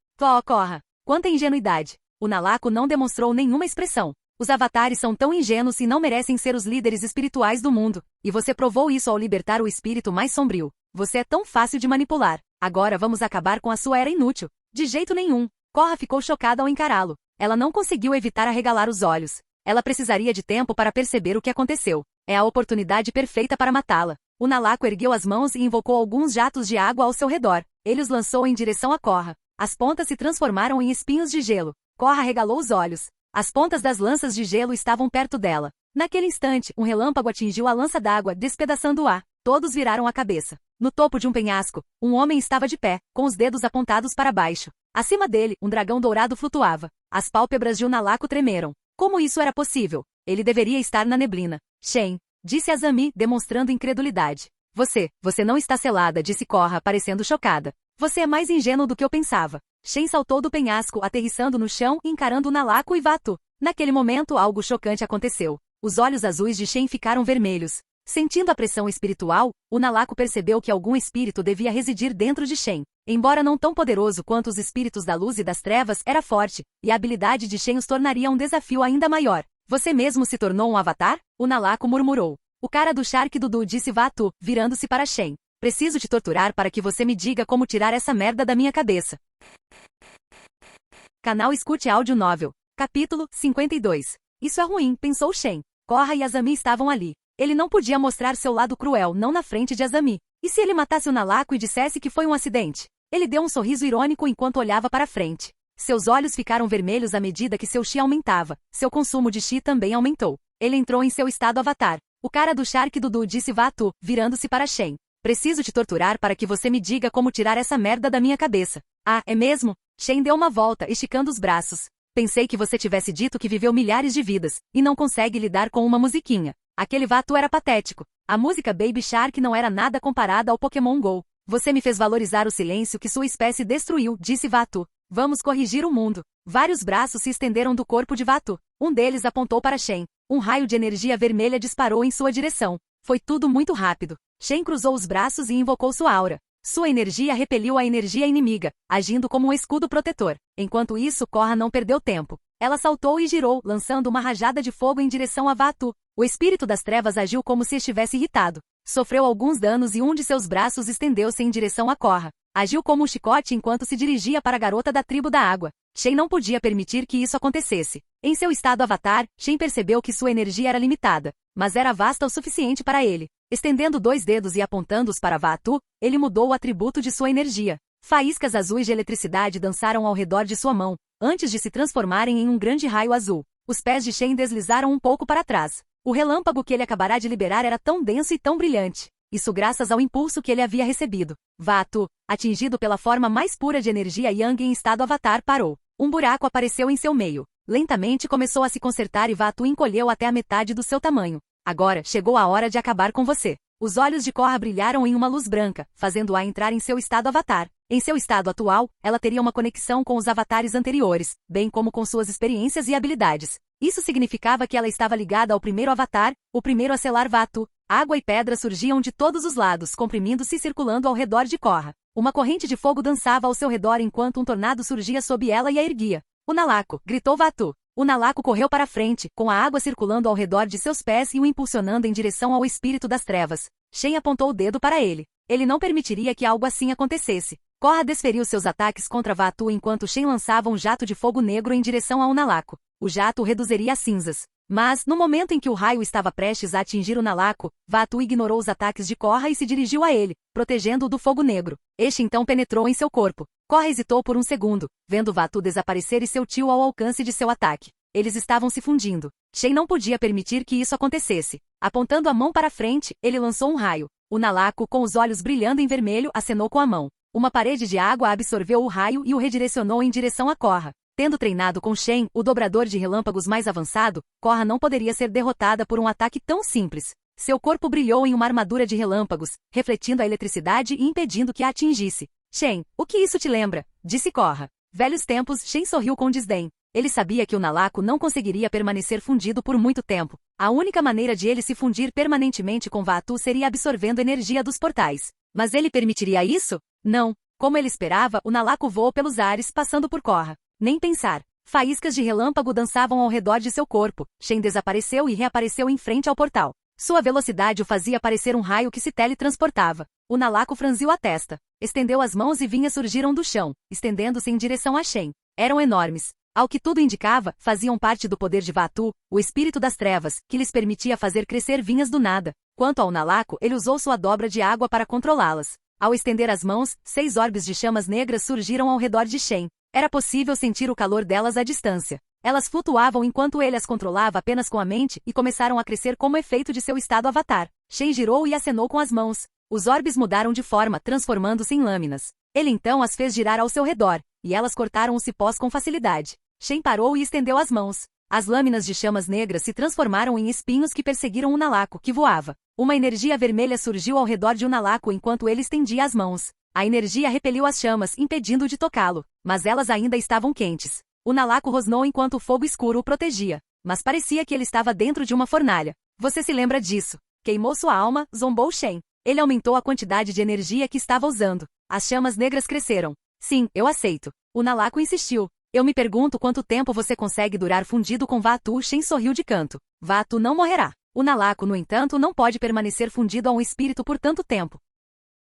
Korra. Quanta ingenuidade. Unalaco não demonstrou nenhuma expressão. Os avatares são tão ingênuos e não merecem ser os líderes espirituais do mundo. E você provou isso ao libertar o espírito mais sombrio. Você é tão fácil de manipular. Agora vamos acabar com a sua era inútil. De jeito nenhum. Korra ficou chocada ao encará-lo. Ela não conseguiu evitar arregalar os olhos. Ela precisaria de tempo para perceber o que aconteceu. É a oportunidade perfeita para matá-la. Unalaco ergueu as mãos e invocou alguns jatos de água ao seu redor. Ele os lançou em direção a Korra. As pontas se transformaram em espinhos de gelo. Korra regalou os olhos. As pontas das lanças de gelo estavam perto dela. Naquele instante, um relâmpago atingiu a lança d'água, despedaçando-a. Todos viraram a cabeça. No topo de um penhasco, um homem estava de pé, com os dedos apontados para baixo. Acima dele, um dragão dourado flutuava. As pálpebras de Unalaco tremeram. Como isso era possível? Ele deveria estar na neblina. Shen, disse Azami, demonstrando incredulidade. Você não está selada, disse Korra, parecendo chocada. Você é mais ingênuo do que eu pensava. Shen saltou do penhasco, aterrissando no chão e encarando Unalaco e Vaatu. Naquele momento, algo chocante aconteceu. Os olhos azuis de Shen ficaram vermelhos. Sentindo a pressão espiritual, Unalaco percebeu que algum espírito devia residir dentro de Shen. Embora não tão poderoso quanto os espíritos da luz e das trevas, era forte, e a habilidade de Shen os tornaria um desafio ainda maior. Você mesmo se tornou um avatar? Unalaco murmurou. O cara do Shark Dudu, disse Vaatu, virando-se para Shen. Preciso te torturar para que você me diga como tirar essa merda da minha cabeça. Canal Escute Áudio Novel. Capítulo 52. Isso é ruim, pensou Shen. Korra e Azami estavam ali. Ele não podia mostrar seu lado cruel, não na frente de Azami. E se ele matasse Unalaco e dissesse que foi um acidente? Ele deu um sorriso irônico enquanto olhava para frente. Seus olhos ficaram vermelhos à medida que seu chi aumentava. Seu consumo de chi também aumentou. Ele entrou em seu estado avatar. O cara do Shark Dudu, disse Vaatu, virando-se para Shen. Preciso te torturar para que você me diga como tirar essa merda da minha cabeça. Ah, é mesmo? Shen deu uma volta, esticando os braços. Pensei que você tivesse dito que viveu milhares de vidas, e não consegue lidar com uma musiquinha. Aquele Vaatu era patético. A música Baby Shark não era nada comparada ao Pokémon GO. Você me fez valorizar o silêncio que sua espécie destruiu, disse Vaatu. Vamos corrigir o mundo. Vários braços se estenderam do corpo de Vaatu. Um deles apontou para Shen. Um raio de energia vermelha disparou em sua direção. Foi tudo muito rápido. Shen cruzou os braços e invocou sua aura. Sua energia repeliu a energia inimiga, agindo como um escudo protetor. Enquanto isso, Korra não perdeu tempo. Ela saltou e girou, lançando uma rajada de fogo em direção a Vaatu. O espírito das trevas agiu como se estivesse irritado. Sofreu alguns danos e um de seus braços estendeu-se em direção a Korra. Agiu como um chicote enquanto se dirigia para a garota da tribo da água. Shen não podia permitir que isso acontecesse. Em seu estado avatar, Shen percebeu que sua energia era limitada, mas era vasta o suficiente para ele. Estendendo 2 dedos e apontando-os para Vaatu, ele mudou o atributo de sua energia. Faíscas azuis de eletricidade dançaram ao redor de sua mão, antes de se transformarem em um grande raio azul. Os pés de Shen deslizaram um pouco para trás. O relâmpago que ele acabará de liberar era tão denso e tão brilhante. Isso graças ao impulso que ele havia recebido. Vaatu, atingido pela forma mais pura de energia Yang em estado avatar, parou. Um buraco apareceu em seu meio. Lentamente começou a se consertar e Vaatu encolheu até a metade do seu tamanho. Agora, chegou a hora de acabar com você. Os olhos de Korra brilharam em uma luz branca, fazendo-a entrar em seu estado avatar. Em seu estado atual, ela teria uma conexão com os avatares anteriores, bem como com suas experiências e habilidades. Isso significava que ela estava ligada ao primeiro avatar, o primeiro a selar Vaatu. Água e pedra surgiam de todos os lados, comprimindo-se e circulando ao redor de Korra. Uma corrente de fogo dançava ao seu redor enquanto um tornado surgia sob ela e a erguia. Unalaco, gritou Vaatu. Unalaco correu para frente, com a água circulando ao redor de seus pés e o impulsionando em direção ao espírito das trevas. Shen apontou o dedo para ele. Ele não permitiria que algo assim acontecesse. Korra desferiu seus ataques contra Vaatu enquanto Shen lançava um jato de fogo negro em direção a Unalaco. O jato o reduziria a cinzas. Mas, no momento em que o raio estava prestes a atingir o Nalaco, Vaatu ignorou os ataques de Korra e se dirigiu a ele, protegendo-o do fogo negro. Este então penetrou em seu corpo. Korra hesitou por um segundo, vendo Vaatu desaparecer e seu tio ao alcance de seu ataque. Eles estavam se fundindo. Shen não podia permitir que isso acontecesse. Apontando a mão para frente, ele lançou um raio. O Nalaco, com os olhos brilhando em vermelho, acenou com a mão. Uma parede de água absorveu o raio e o redirecionou em direção a Korra. Tendo treinado com Shen, o dobrador de relâmpagos mais avançado, Korra não poderia ser derrotada por um ataque tão simples. Seu corpo brilhou em uma armadura de relâmpagos, refletindo a eletricidade e impedindo que a atingisse. Shen, o que isso te lembra? Disse Korra. Velhos tempos, Shen sorriu com desdém. Ele sabia que o Nalaco não conseguiria permanecer fundido por muito tempo. A única maneira de ele se fundir permanentemente com Vaatu seria absorvendo energia dos portais. Mas ele permitiria isso? Não. Como ele esperava, o Nalaco voou pelos ares, passando por Korra. Nem pensar. Faíscas de relâmpago dançavam ao redor de seu corpo. Shen desapareceu e reapareceu em frente ao portal. Sua velocidade o fazia parecer um raio que se teletransportava. O Nalaco franziu a testa. Estendeu as mãos e vinhas surgiram do chão, estendendo-se em direção a Shen. Eram enormes. Ao que tudo indicava, faziam parte do poder de Vaatu, o espírito das trevas, que lhes permitia fazer crescer vinhas do nada. Quanto ao Nalaco, ele usou sua dobra de água para controlá-las. Ao estender as mãos, 6 orbes de chamas negras surgiram ao redor de Shen. Era possível sentir o calor delas à distância. Elas flutuavam enquanto ele as controlava apenas com a mente e começaram a crescer como efeito de seu estado avatar. Shen girou e acenou com as mãos. Os orbes mudaram de forma, transformando-se em lâminas. Ele então as fez girar ao seu redor, e elas cortaram os cipós com facilidade. Shen parou e estendeu as mãos. As lâminas de chamas negras se transformaram em espinhos que perseguiram o Nalaco, que voava. Uma energia vermelha surgiu ao redor de um Nalaco enquanto ele estendia as mãos. A energia repeliu as chamas, impedindo de tocá-lo, mas elas ainda estavam quentes. O Nalaco rosnou enquanto o fogo escuro o protegia, mas parecia que ele estava dentro de uma fornalha. Você se lembra disso? Queimou sua alma, zombou Shen. Ele aumentou a quantidade de energia que estava usando. As chamas negras cresceram. Sim, eu aceito. O Nalaco insistiu. Eu me pergunto quanto tempo você consegue durar fundido com Vaatu. Shen sorriu de canto. Vaatu não morrerá. O Nalaco, no entanto, não pode permanecer fundido a um espírito por tanto tempo.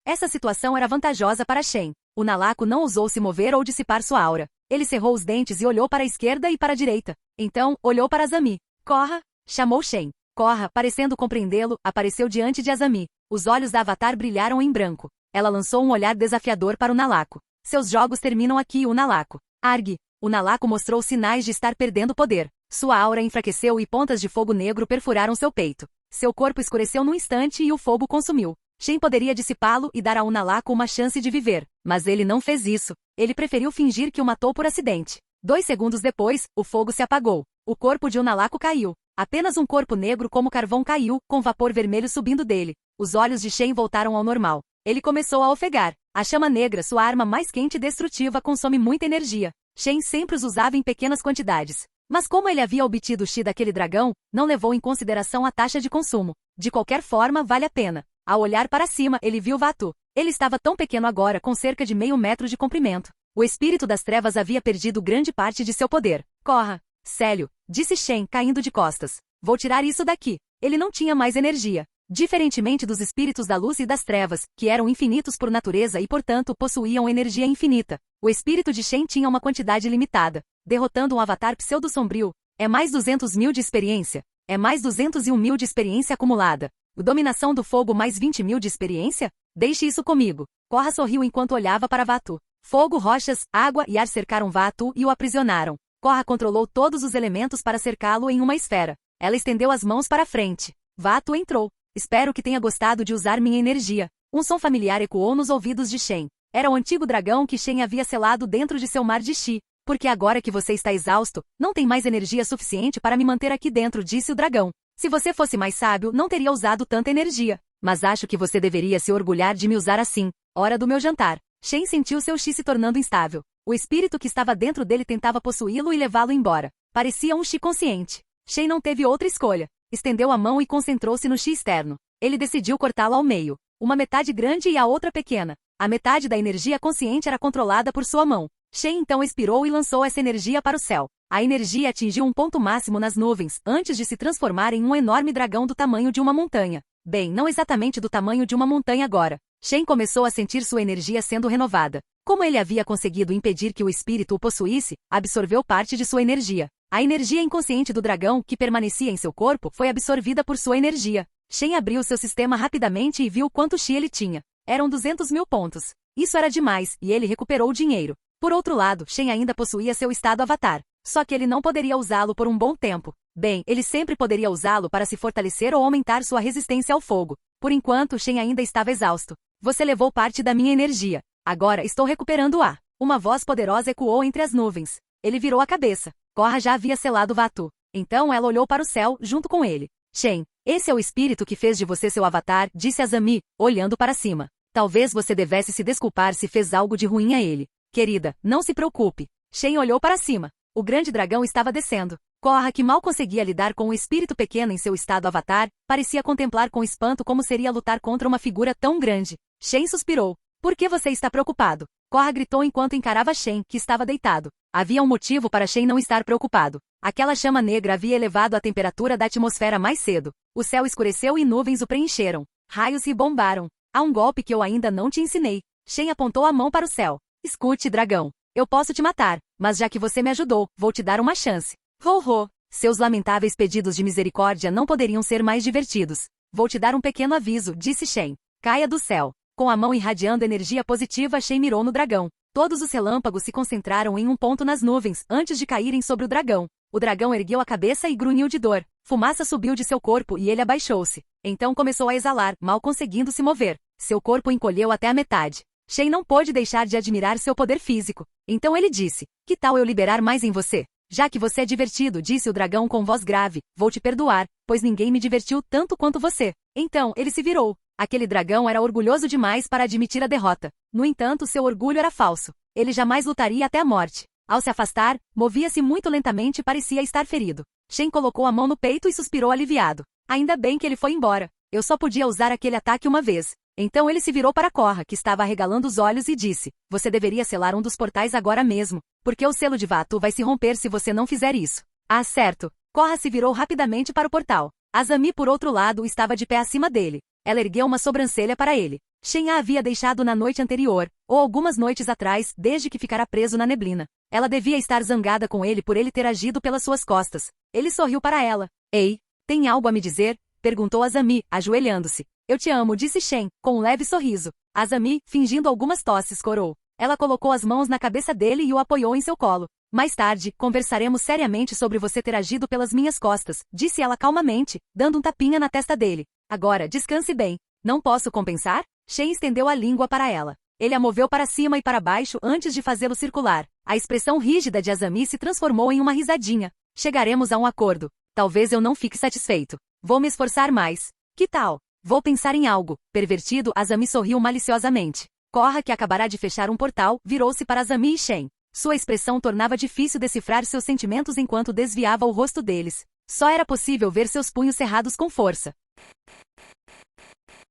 Essa situação era vantajosa para Shen. O Nalaco não ousou se mover ou dissipar sua aura. Ele cerrou os dentes e olhou para a esquerda e para a direita. Então, olhou para Azami. Korra! Chamou Shen. Korra, parecendo compreendê-lo, apareceu diante de Azami. Os olhos da Avatar brilharam em branco. Ela lançou um olhar desafiador para o Nalaco. Seus jogos terminam aqui, o Nalaco. Argue. O Nalaco mostrou sinais de estar perdendo poder. Sua aura enfraqueceu e pontas de fogo negro perfuraram seu peito. Seu corpo escureceu num instante e o fogo consumiu. Shen poderia dissipá-lo e dar ao Nalaco uma chance de viver, mas ele não fez isso. Ele preferiu fingir que o matou por acidente. 2 segundos depois, o fogo se apagou. O corpo de Nalaco caiu. Apenas um corpo negro como carvão caiu, com vapor vermelho subindo dele. Os olhos de Shen voltaram ao normal. Ele começou a ofegar. A chama negra, sua arma mais quente e destrutiva, consome muita energia. Shen sempre os usava em pequenas quantidades. Mas como ele havia obtido o chi daquele dragão, não levou em consideração a taxa de consumo. De qualquer forma, vale a pena. Ao olhar para cima, ele viu Vaatu. Ele estava tão pequeno agora, com cerca de meio metro de comprimento. O espírito das trevas havia perdido grande parte de seu poder. Korra. Célio, disse Shen, caindo de costas. Vou tirar isso daqui. Ele não tinha mais energia. Diferentemente dos espíritos da luz e das trevas, que eram infinitos por natureza e, portanto, possuíam energia infinita, o espírito de Shen tinha uma quantidade limitada. Derrotando um avatar pseudo-sombrio, é mais 200 mil de experiência. É mais 201 mil de experiência acumulada. Dominação do fogo mais 20 mil de experiência? Deixe isso comigo. Korra sorriu enquanto olhava para Vaatu. Fogo, rochas, água e ar cercaram Vaatu e o aprisionaram. Korra controlou todos os elementos para cercá-lo em uma esfera. Ela estendeu as mãos para frente. Vaatu entrou. Espero que tenha gostado de usar minha energia. Um som familiar ecoou nos ouvidos de Shen. Era o antigo dragão que Shen havia selado dentro de seu mar de chi. Porque agora que você está exausto, não tem mais energia suficiente para me manter aqui dentro, disse o dragão. Se você fosse mais sábio, não teria usado tanta energia. Mas acho que você deveria se orgulhar de me usar assim. Hora do meu jantar. Shen sentiu seu chi se tornando instável. O espírito que estava dentro dele tentava possuí-lo e levá-lo embora. Parecia um chi consciente. Shen não teve outra escolha. Estendeu a mão e concentrou-se no chi externo. Ele decidiu cortá-lo ao meio. Uma metade grande e a outra pequena. A metade da energia consciente era controlada por sua mão. Shen então expirou e lançou essa energia para o céu. A energia atingiu um ponto máximo nas nuvens, antes de se transformar em um enorme dragão do tamanho de uma montanha. Bem, não exatamente do tamanho de uma montanha agora. Shen começou a sentir sua energia sendo renovada. Como ele havia conseguido impedir que o espírito o possuísse, absorveu parte de sua energia. A energia inconsciente do dragão, que permanecia em seu corpo, foi absorvida por sua energia. Shen abriu seu sistema rapidamente e viu quanto Chi ele tinha. Eram 200 mil pontos. Isso era demais, e ele recuperou o dinheiro. Por outro lado, Shen ainda possuía seu estado avatar. Só que ele não poderia usá-lo por um bom tempo. Bem, ele sempre poderia usá-lo para se fortalecer ou aumentar sua resistência ao fogo. Por enquanto, Shen ainda estava exausto. Você levou parte da minha energia. Agora estou recuperando-a. Uma voz poderosa ecoou entre as nuvens. Ele virou a cabeça. Korra já havia selado Vaatu. Então ela olhou para o céu, junto com ele. Shen, esse é o espírito que fez de você seu avatar, disse Azami, olhando para cima. Talvez você devesse se desculpar se fez algo de ruim a ele. Querida, não se preocupe. Shen olhou para cima. O grande dragão estava descendo. Korra, que mal conseguia lidar com o espírito pequeno em seu estado avatar, parecia contemplar com espanto como seria lutar contra uma figura tão grande. Shen suspirou. Por que você está preocupado? Korra gritou enquanto encarava Shen, que estava deitado. Havia um motivo para Shen não estar preocupado. Aquela chama negra havia elevado a temperatura da atmosfera mais cedo. O céu escureceu e nuvens o preencheram. Raios ribombaram. Há um golpe que eu ainda não te ensinei. Shen apontou a mão para o céu. Escute, dragão. Eu posso te matar, mas já que você me ajudou, vou te dar uma chance. Ho-ho! Seus lamentáveis pedidos de misericórdia não poderiam ser mais divertidos. Vou te dar um pequeno aviso, disse Shen. Caia do céu. Com a mão irradiando energia positiva, Shen mirou no dragão. Todos os relâmpagos se concentraram em um ponto nas nuvens, antes de caírem sobre o dragão. O dragão ergueu a cabeça e grunhiu de dor. Fumaça subiu de seu corpo e ele abaixou-se. Então começou a exalar, mal conseguindo se mover. Seu corpo encolheu até a metade. Shen não pôde deixar de admirar seu poder físico. Então ele disse, que tal eu liberar mais em você? Já que você é divertido, disse o dragão com voz grave, vou te perdoar, pois ninguém me divertiu tanto quanto você. Então, ele se virou. Aquele dragão era orgulhoso demais para admitir a derrota. No entanto, seu orgulho era falso. Ele jamais lutaria até a morte. Ao se afastar, movia-se muito lentamente e parecia estar ferido. Shen colocou a mão no peito e suspirou aliviado. Ainda bem que ele foi embora. Eu só podia usar aquele ataque uma vez. Então ele se virou para Korra, que estava arregalando os olhos e disse, você deveria selar um dos portais agora mesmo, porque o selo de Vaatu vai se romper se você não fizer isso. Ah, certo. Korra se virou rapidamente para o portal. Azami, por outro lado, estava de pé acima dele. Ela ergueu uma sobrancelha para ele. Shen a havia deixado na noite anterior, ou algumas noites atrás, desde que ficara preso na neblina. Ela devia estar zangada com ele por ele ter agido pelas suas costas. Ele sorriu para ela. Ei, tem algo a me dizer? Perguntou Azami, ajoelhando-se. Eu te amo, disse Shen, com um leve sorriso. Azami, fingindo algumas tosses, corou. Ela colocou as mãos na cabeça dele e o apoiou em seu colo. Mais tarde, conversaremos seriamente sobre você ter agido pelas minhas costas, disse ela calmamente, dando um tapinha na testa dele. Agora, descanse bem. Não posso compensar? Shen estendeu a língua para ela. Ele a moveu para cima e para baixo antes de fazê-lo circular. A expressão rígida de Azami se transformou em uma risadinha. Chegaremos a um acordo. Talvez eu não fique satisfeito. Vou me esforçar mais. Que tal? Vou pensar em algo. Pervertido, Azami sorriu maliciosamente. Korra, que acabará de fechar um portal, virou-se para Azami e Shen. Sua expressão tornava difícil decifrar seus sentimentos enquanto desviava o rosto deles. Só era possível ver seus punhos cerrados com força.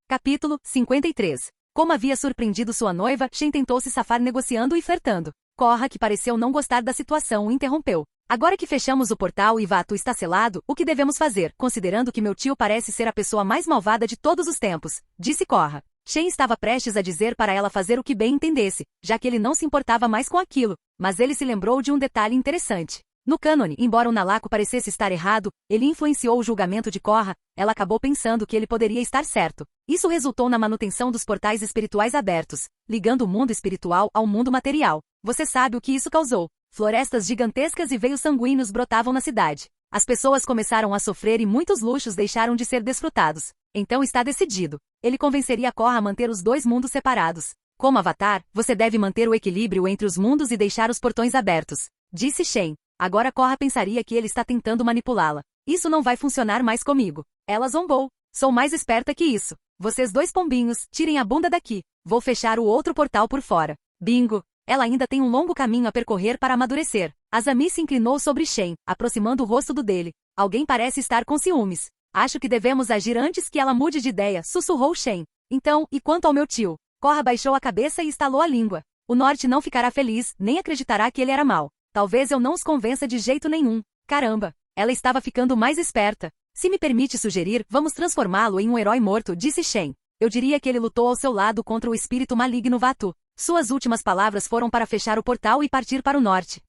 Capítulo 53. Como havia surpreendido sua noiva, Shen tentou se safar negociando e flertando. Korra, que pareceu não gostar da situação, o interrompeu. Agora que fechamos o portal e Vaatu está selado, o que devemos fazer, considerando que meu tio parece ser a pessoa mais malvada de todos os tempos? Disse Korra. Shen estava prestes a dizer para ela fazer o que bem entendesse, já que ele não se importava mais com aquilo, mas ele se lembrou de um detalhe interessante. No cânone, embora o Nalaco parecesse estar errado, ele influenciou o julgamento de Korra, ela acabou pensando que ele poderia estar certo. Isso resultou na manutenção dos portais espirituais abertos, ligando o mundo espiritual ao mundo material. Você sabe o que isso causou? Florestas gigantescas e veios sanguíneos brotavam na cidade. As pessoas começaram a sofrer e muitos luxos deixaram de ser desfrutados. Então está decidido. Ele convenceria Korra a manter os dois mundos separados. Como avatar, você deve manter o equilíbrio entre os mundos e deixar os portões abertos. Disse Shen. Agora Korra pensaria que ele está tentando manipulá-la. Isso não vai funcionar mais comigo. Ela zombou. Sou mais esperta que isso. Vocês dois pombinhos, tirem a bunda daqui. Vou fechar o outro portal por fora. Bingo. Ela ainda tem um longo caminho a percorrer para amadurecer. Azami se inclinou sobre Shen, aproximando o rosto do dele. Alguém parece estar com ciúmes. Acho que devemos agir antes que ela mude de ideia, sussurrou Shen. Então, e quanto ao meu tio? Korra baixou a cabeça e estalou a língua. O norte não ficará feliz, nem acreditará que ele era mau. Talvez eu não os convença de jeito nenhum. Caramba, ela estava ficando mais esperta. Se me permite sugerir, vamos transformá-lo em um herói morto, disse Shen. Eu diria que ele lutou ao seu lado contra o espírito maligno Vaatu. Suas últimas palavras foram para fechar o portal e partir para o norte.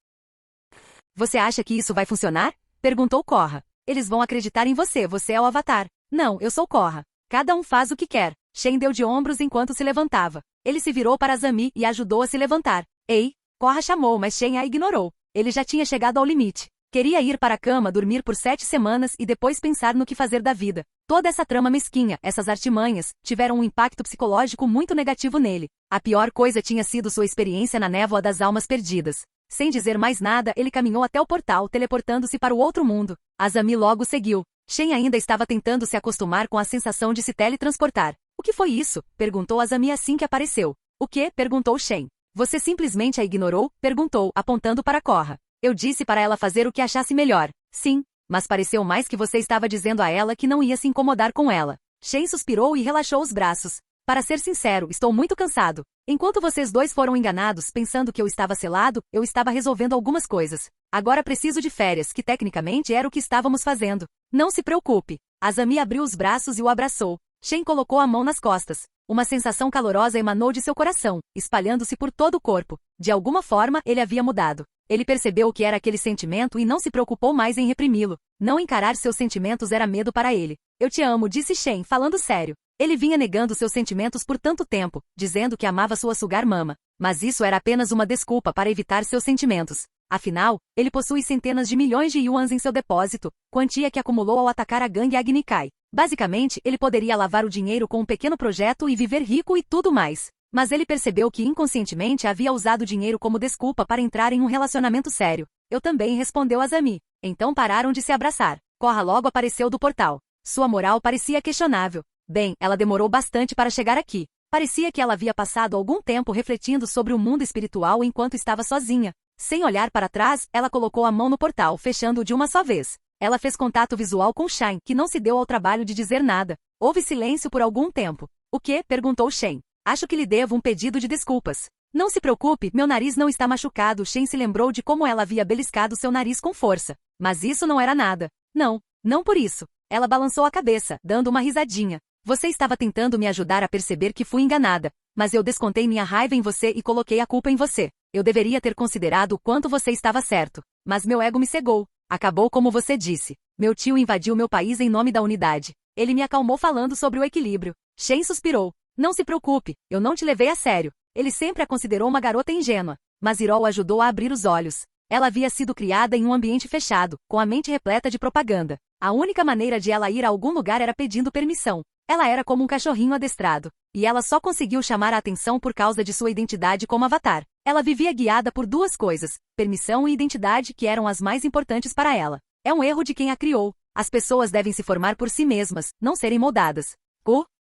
Você acha que isso vai funcionar? Perguntou Korra. Eles vão acreditar em você, você é o Avatar. Não, eu sou Korra. Cada um faz o que quer. Shen deu de ombros enquanto se levantava. Ele se virou para Azami e ajudou a se levantar. Ei! Korra chamou, mas Shen a ignorou. Ele já tinha chegado ao limite. Queria ir para a cama, dormir por 7 semanas e depois pensar no que fazer da vida. Toda essa trama mesquinha, essas artimanhas, tiveram um impacto psicológico muito negativo nele. A pior coisa tinha sido sua experiência na névoa das almas perdidas. Sem dizer mais nada, ele caminhou até o portal, teleportando-se para o outro mundo. Azami logo seguiu. Shen ainda estava tentando se acostumar com a sensação de se teletransportar. O que foi isso? Perguntou Azami assim que apareceu. O que? Perguntou Shen. Você simplesmente a ignorou? Perguntou, apontando para Korra. Eu disse para ela fazer o que achasse melhor. Sim, mas pareceu mais que você estava dizendo a ela que não ia se incomodar com ela. Shen suspirou e relaxou os braços. Para ser sincero, estou muito cansado. Enquanto vocês dois foram enganados pensando que eu estava selado, eu estava resolvendo algumas coisas. Agora preciso de férias, que tecnicamente era o que estávamos fazendo. Não se preocupe. Azami abriu os braços e o abraçou. Shen colocou a mão nas costas. Uma sensação calorosa emanou de seu coração, espalhando-se por todo o corpo. De alguma forma, ele havia mudado. Ele percebeu o que era aquele sentimento e não se preocupou mais em reprimi-lo. Não encarar seus sentimentos era medo para ele. Eu te amo, disse Shen, falando sério. Ele vinha negando seus sentimentos por tanto tempo, dizendo que amava sua sugar mama. Mas isso era apenas uma desculpa para evitar seus sentimentos. Afinal, ele possui centenas de milhões de yuans em seu depósito, quantia que acumulou ao atacar a gangue Agni Kai. Basicamente, ele poderia lavar o dinheiro com um pequeno projeto e viver rico e tudo mais. Mas ele percebeu que inconscientemente havia usado o dinheiro como desculpa para entrar em um relacionamento sério. Eu também, respondeu Azami. Então pararam de se abraçar. Korra logo apareceu do portal. Sua moral parecia questionável. Bem, ela demorou bastante para chegar aqui. Parecia que ela havia passado algum tempo refletindo sobre o mundo espiritual enquanto estava sozinha. Sem olhar para trás, ela colocou a mão no portal, fechando-o de uma só vez. Ela fez contato visual com Shen, que não se deu ao trabalho de dizer nada. Houve silêncio por algum tempo. O que? Perguntou Shen. Acho que lhe devo um pedido de desculpas. Não se preocupe, meu nariz não está machucado. Shen se lembrou de como ela havia beliscado seu nariz com força. Mas isso não era nada. Não, não por isso. Ela balançou a cabeça, dando uma risadinha. Você estava tentando me ajudar a perceber que fui enganada, mas eu descontei minha raiva em você e coloquei a culpa em você. Eu deveria ter considerado o quanto você estava certo, mas meu ego me cegou. Acabou como você disse. Meu tio invadiu meu país em nome da unidade. Ele me acalmou falando sobre o equilíbrio. Shen suspirou. Não se preocupe, eu não te levei a sério. Ele sempre a considerou uma garota ingênua. Mas Hiro ajudou a abrir os olhos. Ela havia sido criada em um ambiente fechado, com a mente repleta de propaganda. A única maneira de ela ir a algum lugar era pedindo permissão. Ela era como um cachorrinho adestrado. E ela só conseguiu chamar a atenção por causa de sua identidade como avatar. Ela vivia guiada por duas coisas, permissão e identidade, que eram as mais importantes para ela. É um erro de quem a criou. As pessoas devem se formar por si mesmas, não serem moldadas.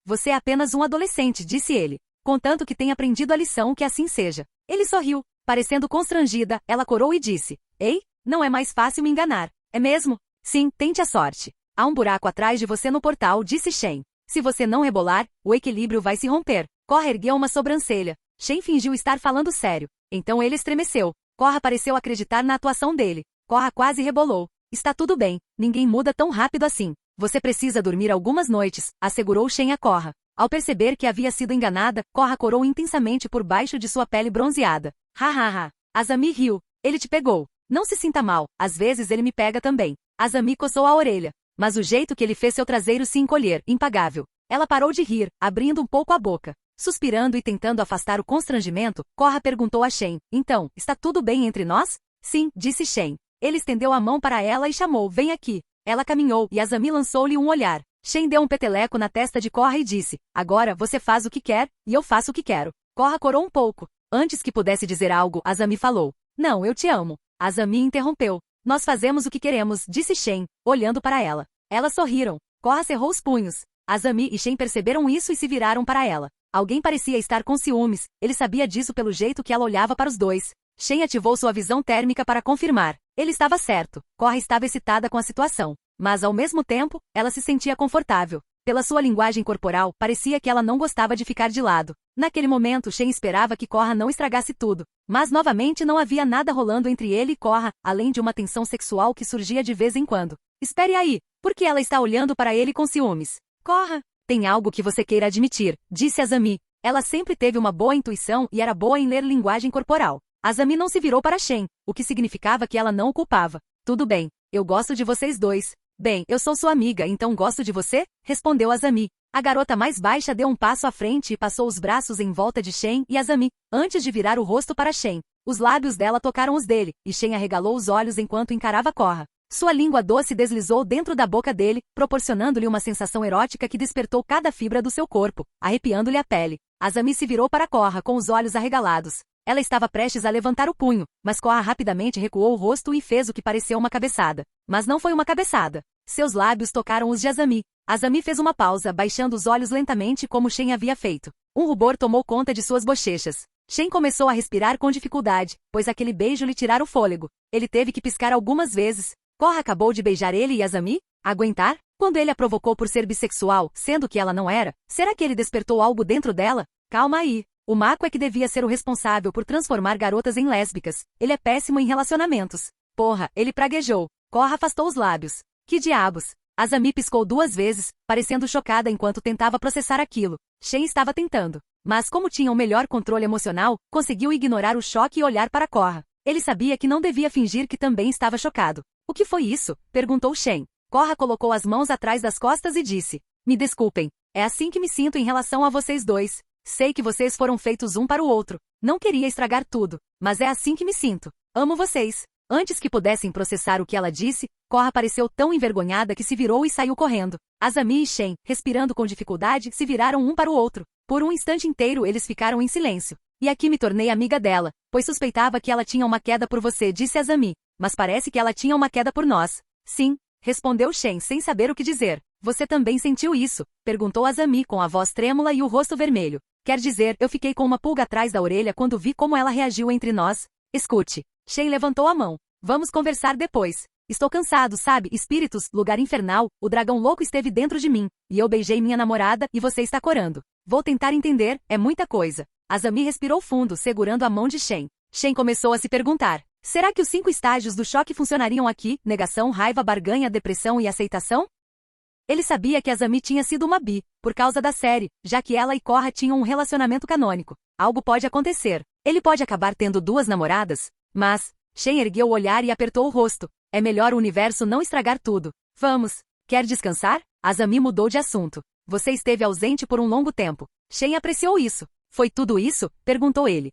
Você é apenas um adolescente, disse ele. Contanto que tenha aprendido a lição, que assim seja. Ele sorriu. Parecendo constrangida, ela corou e disse. Ei, não é mais fácil me enganar. É mesmo? Sim, tente a sorte. Há um buraco atrás de você no portal, disse Shen. Se você não rebolar, o equilíbrio vai se romper. Korra ergueu uma sobrancelha. Shen fingiu estar falando sério. Então ele estremeceu. Korra pareceu acreditar na atuação dele. Korra quase rebolou. Está tudo bem, ninguém muda tão rápido assim. Você precisa dormir algumas noites, assegurou Shen a Korra. Ao perceber que havia sido enganada, Korra corou intensamente por baixo de sua pele bronzeada. Ha. Azami riu. Ele te pegou. Não se sinta mal, às vezes ele me pega também. Azami coçou a orelha. Mas o jeito que ele fez seu traseiro se encolher, impagável. Ela parou de rir, abrindo um pouco a boca. Suspirando e tentando afastar o constrangimento, Korra perguntou a Shen. Então, está tudo bem entre nós? Sim, disse Shen. Ele estendeu a mão para ela e chamou, vem aqui. Ela caminhou e Azami lançou-lhe um olhar. Shen deu um peteleco na testa de Korra e disse, agora você faz o que quer, e eu faço o que quero. Korra corou um pouco. Antes que pudesse dizer algo, Azami falou. Não, eu te amo. Azami interrompeu. Nós fazemos o que queremos, disse Shen, olhando para ela. Elas sorriram. Korra cerrou os punhos. Azami e Shen perceberam isso e se viraram para ela. Alguém parecia estar com ciúmes, ele sabia disso pelo jeito que ela olhava para os dois. Shen ativou sua visão térmica para confirmar. Ele estava certo. Korra estava excitada com a situação. Mas, ao mesmo tempo, ela se sentia confortável. Pela sua linguagem corporal, parecia que ela não gostava de ficar de lado. Naquele momento, Shen esperava que Korra não estragasse tudo. Mas, novamente, não havia nada rolando entre ele e Korra, além de uma tensão sexual que surgia de vez em quando. Espere aí, por que ela está olhando para ele com ciúmes? Korra, tem algo que você queira admitir, disse Azami. Ela sempre teve uma boa intuição e era boa em ler linguagem corporal. Azami não se virou para Shen, o que significava que ela não o culpava. Tudo bem, eu gosto de vocês dois. Bem, eu sou sua amiga, então gosto de você? Respondeu Azami. A garota mais baixa deu um passo à frente e passou os braços em volta de Shen e Azami, antes de virar o rosto para Shen. Os lábios dela tocaram os dele, e Shen arregalou os olhos enquanto encarava Korra. Sua língua doce deslizou dentro da boca dele, proporcionando-lhe uma sensação erótica que despertou cada fibra do seu corpo, arrepiando-lhe a pele. Azami se virou para Korra com os olhos arregalados. Ela estava prestes a levantar o punho, mas Korra rapidamente recuou o rosto e fez o que pareceu uma cabeçada. Mas não foi uma cabeçada. Seus lábios tocaram os de Azami. Azami fez uma pausa, baixando os olhos lentamente como Shen havia feito. Um rubor tomou conta de suas bochechas. Shen começou a respirar com dificuldade, pois aquele beijo lhe tirara o fôlego. Ele teve que piscar algumas vezes. Korra acabou de beijar ele e Azami? Aguentar? Quando ele a provocou por ser bissexual, sendo que ela não era, será que ele despertou algo dentro dela? Calma aí. O Mako é que devia ser o responsável por transformar garotas em lésbicas. Ele é péssimo em relacionamentos. Porra, ele praguejou. Korra afastou os lábios. Que diabos? Azami piscou 2 vezes, parecendo chocada enquanto tentava processar aquilo. Shen estava tentando. Mas como tinha o melhor controle emocional, conseguiu ignorar o choque e olhar para Korra. Ele sabia que não devia fingir que também estava chocado. O que foi isso? Perguntou Shen. Korra colocou as mãos atrás das costas e disse. Me desculpem. É assim que me sinto em relação a vocês dois. Sei que vocês foram feitos um para o outro. Não queria estragar tudo, mas é assim que me sinto. Amo vocês. Antes que pudessem processar o que ela disse, Korra pareceu tão envergonhada que se virou e saiu correndo. Azami e Shen, respirando com dificuldade, se viraram um para o outro. Por um instante inteiro eles ficaram em silêncio. E aqui me tornei amiga dela, pois suspeitava que ela tinha uma queda por você, disse Azami. Mas parece que ela tinha uma queda por nós. Sim, respondeu Shen sem saber o que dizer. Você também sentiu isso? Perguntou Azami com a voz trêmula e o rosto vermelho. Quer dizer, eu fiquei com uma pulga atrás da orelha quando vi como ela reagiu entre nós. Escute. Shen levantou a mão. Vamos conversar depois. Estou cansado, sabe? Espíritos, lugar infernal, o dragão louco esteve dentro de mim. E eu beijei minha namorada e você está corando. Vou tentar entender, é muita coisa. Azami respirou fundo, segurando a mão de Shen. Shen começou a se perguntar. Será que os 5 estágios do choque funcionariam aqui? Negação, raiva, barganha, depressão e aceitação? Ele sabia que Azami tinha sido uma bi, por causa da série, já que ela e Korra tinham um relacionamento canônico. Algo pode acontecer. Ele pode acabar tendo 2 namoradas? Mas, Shen ergueu o olhar e apertou o rosto. É melhor o universo não estragar tudo. Vamos. Quer descansar? Azami mudou de assunto. Você esteve ausente por um longo tempo. Shen apreciou isso. Foi tudo isso? Perguntou ele.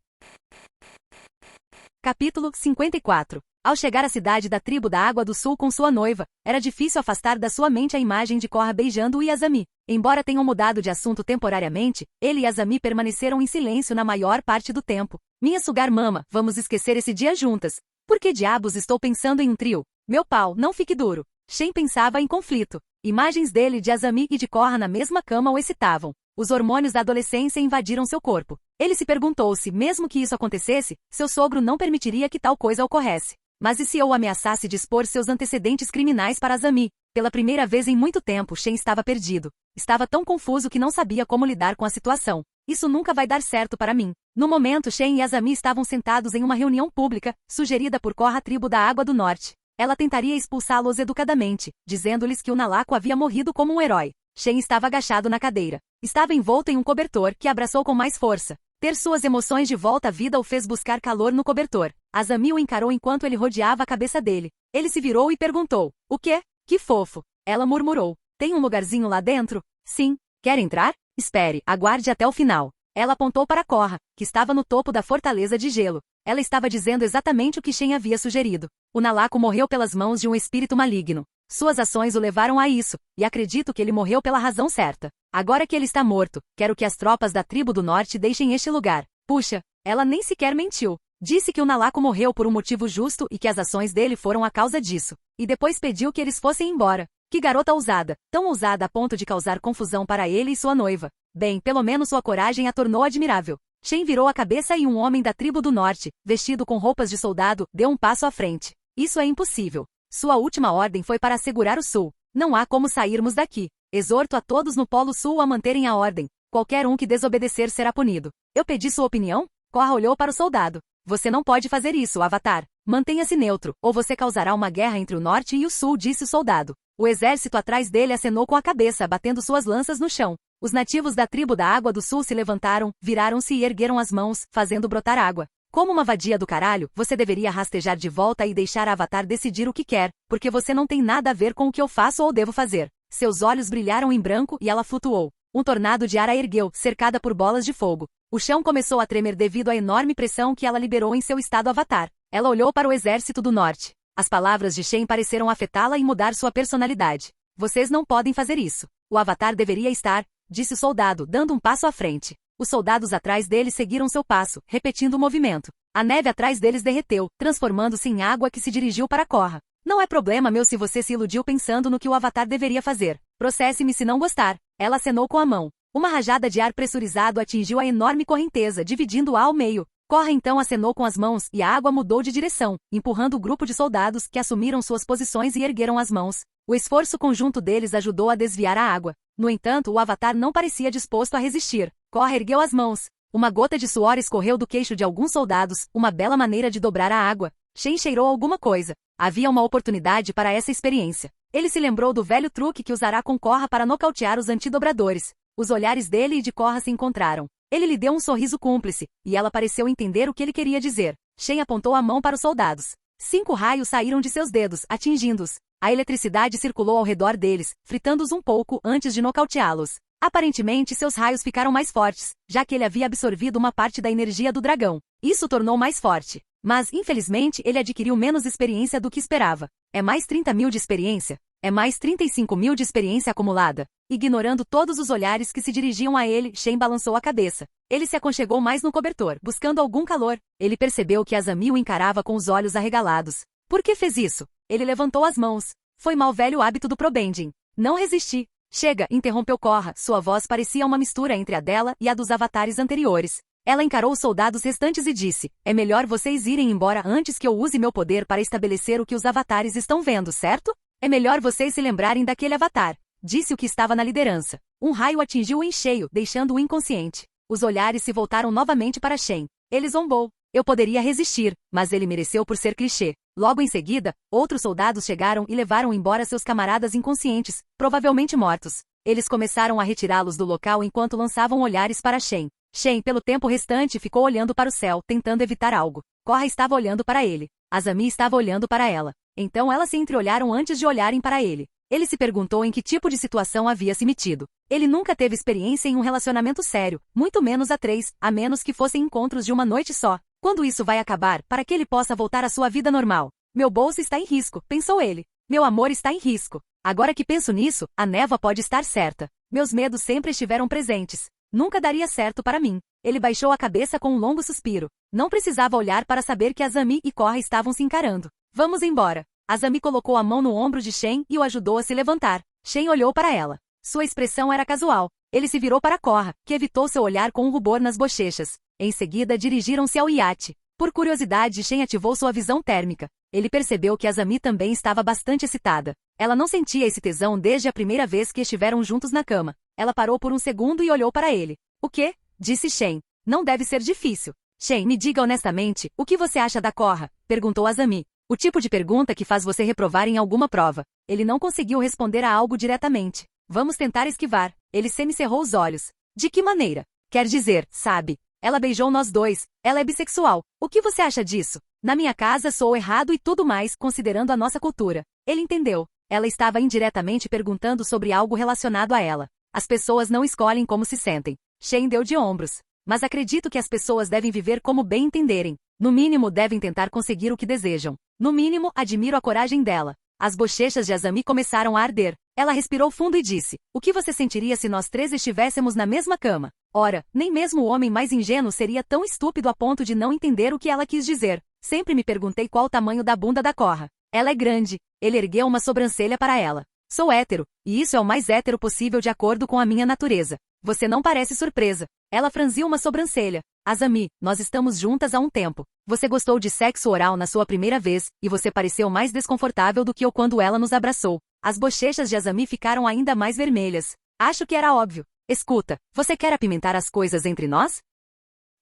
Capítulo 54. Ao chegar à cidade da tribo da Água do Sul com sua noiva, era difícil afastar da sua mente a imagem de Korra beijando o Azami. Embora tenham mudado de assunto temporariamente, ele e Azami permaneceram em silêncio na maior parte do tempo. Minha sugar mama, vamos esquecer esse dia juntas. Por que diabos estou pensando em um trio? Meu pau, não fique duro. Shen pensava em conflito. Imagens dele, de Azami e de Korra na mesma cama o excitavam. Os hormônios da adolescência invadiram seu corpo. Ele se perguntou se, mesmo que isso acontecesse, seu sogro não permitiria que tal coisa ocorresse. Mas e se eu o ameaçasse de expor seus antecedentes criminais para Azami? Pela primeira vez em muito tempo, Shen estava perdido. Estava tão confuso que não sabia como lidar com a situação. Isso nunca vai dar certo para mim. No momento, Shen e Azami estavam sentados em uma reunião pública, sugerida por Korra, tribo da Água do Norte. Ela tentaria expulsá-los educadamente, dizendo-lhes que o Nalaco havia morrido como um herói. Shen estava agachado na cadeira. Estava envolto em um cobertor que abraçou com mais força. Ter suas emoções de volta à vida o fez buscar calor no cobertor. Azami o encarou enquanto ele rodeava a cabeça dele. Ele se virou e perguntou. O quê? Que fofo. Ela murmurou. Tem um lugarzinho lá dentro? Sim. Quer entrar? Espere, aguarde até o final. Ela apontou para Korra, que estava no topo da fortaleza de gelo. Ela estava dizendo exatamente o que Shen havia sugerido. O Nalaco morreu pelas mãos de um espírito maligno. Suas ações o levaram a isso, e acredito que ele morreu pela razão certa. Agora que ele está morto, quero que as tropas da tribo do norte deixem este lugar. Puxa, ela nem sequer mentiu. Disse que o Nalaco morreu por um motivo justo e que as ações dele foram a causa disso. E depois pediu que eles fossem embora. Que garota ousada, tão ousada a ponto de causar confusão para ele e sua noiva. Bem, pelo menos sua coragem a tornou admirável. Shen virou a cabeça e um homem da tribo do norte, vestido com roupas de soldado, deu um passo à frente. Isso é impossível. Sua última ordem foi para assegurar o sul. Não há como sairmos daqui. Exorto a todos no Polo Sul a manterem a ordem. Qualquer um que desobedecer será punido. Eu pedi sua opinião? Korra olhou para o soldado. Você não pode fazer isso, Avatar. Mantenha-se neutro, ou você causará uma guerra entre o norte e o sul, disse o soldado. O exército atrás dele acenou com a cabeça, batendo suas lanças no chão. Os nativos da tribo da Água do Sul se levantaram, viraram-se e ergueram as mãos, fazendo brotar água. Como uma vadia do caralho, você deveria rastejar de volta e deixar a Avatar decidir o que quer, porque você não tem nada a ver com o que eu faço ou devo fazer. Seus olhos brilharam em branco e ela flutuou. Um tornado de ar a ergueu, cercada por bolas de fogo. O chão começou a tremer devido à enorme pressão que ela liberou em seu estado Avatar. Ela olhou para o exército do norte. As palavras de Shen pareceram afetá-la e mudar sua personalidade. Vocês não podem fazer isso. O Avatar deveria estar, disse o soldado, dando um passo à frente. Os soldados atrás dele seguiram seu passo, repetindo o movimento. A neve atrás deles derreteu, transformando-se em água que se dirigiu para Korra. Não é problema meu se você se iludiu pensando no que o Avatar deveria fazer. Processe-me se não gostar. Ela acenou com a mão. Uma rajada de ar pressurizado atingiu a enorme correnteza, dividindo-a ao meio. Korra então acenou com as mãos e a água mudou de direção, empurrando o grupo de soldados que assumiram suas posições e ergueram as mãos. O esforço conjunto deles ajudou a desviar a água. No entanto, o Avatar não parecia disposto a resistir. Korra ergueu as mãos. Uma gota de suor escorreu do queixo de alguns soldados, uma bela maneira de dobrar a água. Shen cheirou alguma coisa. Havia uma oportunidade para essa experiência. Ele se lembrou do velho truque que usará com Korra para nocautear os antidobradores. Os olhares dele e de Korra se encontraram. Ele lhe deu um sorriso cúmplice, e ela pareceu entender o que ele queria dizer. Shen apontou a mão para os soldados. 5 raios saíram de seus dedos, atingindo-os. A eletricidade circulou ao redor deles, fritando-os um pouco antes de nocauteá-los. Aparentemente seus raios ficaram mais fortes, já que ele havia absorvido uma parte da energia do dragão. Isso o tornou mais forte. Mas, infelizmente, ele adquiriu menos experiência do que esperava. É mais 30.000 de experiência? É mais 35.000 de experiência acumulada? Ignorando todos os olhares que se dirigiam a ele, Shen balançou a cabeça. Ele se aconchegou mais no cobertor, buscando algum calor. Ele percebeu que Azami o encarava com os olhos arregalados. Por que fez isso? Ele levantou as mãos. Foi mau velho hábito do Probending. Não resisti. Chega, interrompeu Korra. Sua voz parecia uma mistura entre a dela e a dos avatares anteriores. Ela encarou os soldados restantes e disse, é melhor vocês irem embora antes que eu use meu poder para estabelecer o que os avatares estão vendo, certo? É melhor vocês se lembrarem daquele avatar. Disse o que estava na liderança. Um raio atingiu-o em cheio, deixando-o inconsciente. Os olhares se voltaram novamente para Shen. Ele zombou. Eu poderia resistir, mas ele mereceu por ser clichê. Logo em seguida, outros soldados chegaram e levaram embora seus camaradas inconscientes, provavelmente mortos. Eles começaram a retirá-los do local enquanto lançavam olhares para Shen. Shen, pelo tempo restante, ficou olhando para o céu, tentando evitar algo. Korra estava olhando para ele. Azami estava olhando para ela. Então elas se entreolharam antes de olharem para ele. Ele se perguntou em que tipo de situação havia se metido. Ele nunca teve experiência em um relacionamento sério, muito menos a 3, a menos que fossem encontros de uma noite só. Quando isso vai acabar, para que ele possa voltar à sua vida normal? Meu bolso está em risco, pensou ele. Meu amor está em risco. Agora que penso nisso, a névoa pode estar certa. Meus medos sempre estiveram presentes. Nunca daria certo para mim. Ele baixou a cabeça com um longo suspiro. Não precisava olhar para saber que Azami e Korra estavam se encarando. Vamos embora. Azami colocou a mão no ombro de Shen e o ajudou a se levantar. Shen olhou para ela. Sua expressão era casual. Ele se virou para Korra, que evitou seu olhar com um rubor nas bochechas. Em seguida dirigiram-se ao iate. Por curiosidade, Shen ativou sua visão térmica. Ele percebeu que Azami também estava bastante excitada. Ela não sentia esse tesão desde a primeira vez que estiveram juntos na cama. Ela parou por um segundo e olhou para ele. O quê? Disse Shen. Não deve ser difícil. Shen, me diga honestamente, o que você acha da Korra? Perguntou Azami. O tipo de pergunta que faz você reprovar em alguma prova. Ele não conseguiu responder a algo diretamente. Vamos tentar esquivar. Ele semicerrou os olhos. De que maneira? Quer dizer, sabe? Ela beijou nós dois. Ela é bissexual. O que você acha disso? Na minha casa sou errado e tudo mais, considerando a nossa cultura. Ele entendeu. Ela estava indiretamente perguntando sobre algo relacionado a ela. As pessoas não escolhem como se sentem. Shen deu de ombros. Mas acredito que as pessoas devem viver como bem entenderem. No mínimo devem tentar conseguir o que desejam. No mínimo, admiro a coragem dela. As bochechas de Azami começaram a arder. Ela respirou fundo e disse, o que você sentiria se nós 3 estivéssemos na mesma cama? Ora, nem mesmo o homem mais ingênuo seria tão estúpido a ponto de não entender o que ela quis dizer. Sempre me perguntei qual o tamanho da bunda da Korra. Ela é grande. Ele ergueu uma sobrancelha para ela. Sou hétero, e isso é o mais hétero possível de acordo com a minha natureza. Você não parece surpresa. Ela franziu uma sobrancelha. Azami, nós estamos juntas há um tempo. Você gostou de sexo oral na sua primeira vez, e você pareceu mais desconfortável do que eu quando ela nos abraçou. As bochechas de Azami ficaram ainda mais vermelhas. Acho que era óbvio. Escuta, você quer apimentar as coisas entre nós?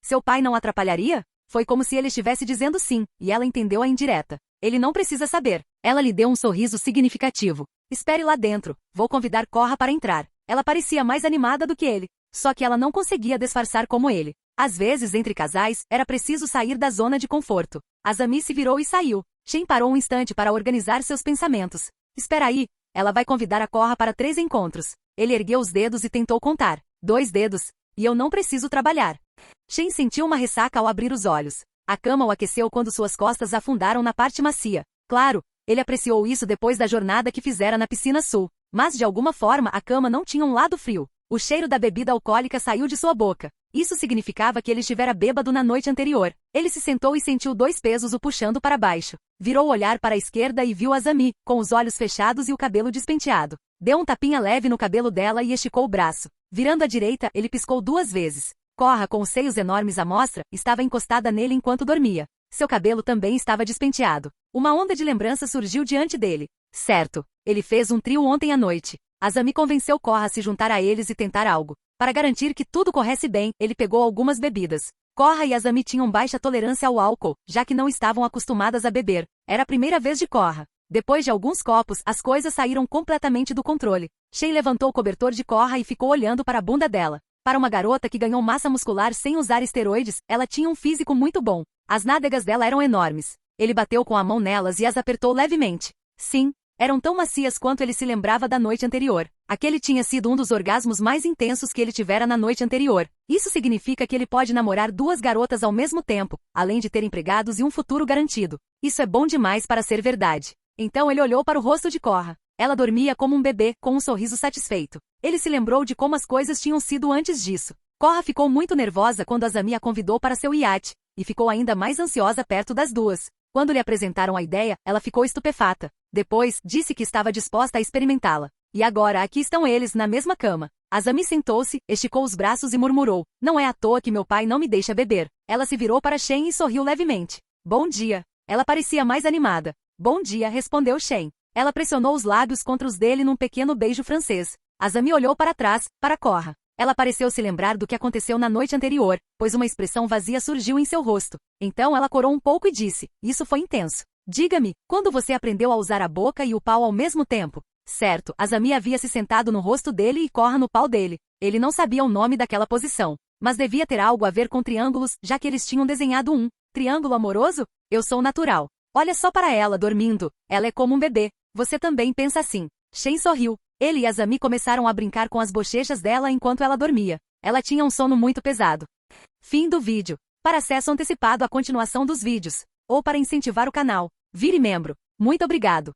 Seu pai não atrapalharia? Foi como se ele estivesse dizendo sim, e ela entendeu a indireta. Ele não precisa saber. Ela lhe deu um sorriso significativo. Espere lá dentro. Vou convidar Korra para entrar. Ela parecia mais animada do que ele. Só que ela não conseguia disfarçar como ele. Às vezes, entre casais, era preciso sair da zona de conforto. Azami se virou e saiu. Shen parou um instante para organizar seus pensamentos. Espera aí, ela vai convidar a Korra para 3 encontros. Ele ergueu os dedos e tentou contar. 2 dedos. E eu não preciso trabalhar. Shen sentiu uma ressaca ao abrir os olhos. A cama o aqueceu quando suas costas afundaram na parte macia. Claro, ele apreciou isso depois da jornada que fizera na piscina sul. Mas de alguma forma a cama não tinha um lado frio. O cheiro da bebida alcoólica saiu de sua boca. Isso significava que ele estivera bêbado na noite anterior. Ele se sentou e sentiu 2 pesos o puxando para baixo. Virou o olhar para a esquerda e viu Azami, com os olhos fechados e o cabelo despenteado. Deu um tapinha leve no cabelo dela e esticou o braço. Virando à direita, ele piscou 2 vezes. Korra, com os seios enormes à mostra, estava encostada nele enquanto dormia. Seu cabelo também estava despenteado. Uma onda de lembrança surgiu diante dele. Certo, ele fez um trio ontem à noite. Azami convenceu Korra a se juntar a eles e tentar algo. Para garantir que tudo corresse bem, ele pegou algumas bebidas. Korra e Azami tinham baixa tolerância ao álcool, já que não estavam acostumadas a beber. Era a primeira vez de Korra. Depois de alguns copos, as coisas saíram completamente do controle. Shen levantou o cobertor de Korra e ficou olhando para a bunda dela. Para uma garota que ganhou massa muscular sem usar esteroides, ela tinha um físico muito bom. As nádegas dela eram enormes. Ele bateu com a mão nelas e as apertou levemente. Sim, eram tão macias quanto ele se lembrava da noite anterior. Aquele tinha sido um dos orgasmos mais intensos que ele tivera na noite anterior. Isso significa que ele pode namorar 2 garotas ao mesmo tempo, além de ter empregados e um futuro garantido. Isso é bom demais para ser verdade. Então ele olhou para o rosto de Korra. Ela dormia como um bebê, com um sorriso satisfeito. Ele se lembrou de como as coisas tinham sido antes disso. Korra ficou muito nervosa quando Azami a convidou para seu iate, e ficou ainda mais ansiosa perto das duas. Quando lhe apresentaram a ideia, ela ficou estupefata. Depois, disse que estava disposta a experimentá-la. E agora aqui estão eles, na mesma cama. Azami sentou-se, esticou os braços e murmurou. Não é à toa que meu pai não me deixa beber. Ela se virou para Shen e sorriu levemente. Bom dia. Ela parecia mais animada. Bom dia, respondeu Shen. Ela pressionou os lábios contra os dele num pequeno beijo francês. Azami olhou para trás, para Korra. Ela pareceu se lembrar do que aconteceu na noite anterior, pois uma expressão vazia surgiu em seu rosto. Então ela corou um pouco e disse, isso foi intenso. Diga-me, quando você aprendeu a usar a boca e o pau ao mesmo tempo? Certo, Azami havia se sentado no rosto dele e Korra no pau dele. Ele não sabia o nome daquela posição. Mas devia ter algo a ver com triângulos, já que eles tinham desenhado um triângulo amoroso? Eu sou natural. Olha só para ela dormindo. Ela é como um bebê. Você também pensa assim. Shen sorriu. Ele e Azami começaram a brincar com as bochechas dela enquanto ela dormia. Ela tinha um sono muito pesado. Fim do vídeo. Para acesso antecipado à continuação dos vídeos, ou para incentivar o canal, vire membro. Muito obrigado.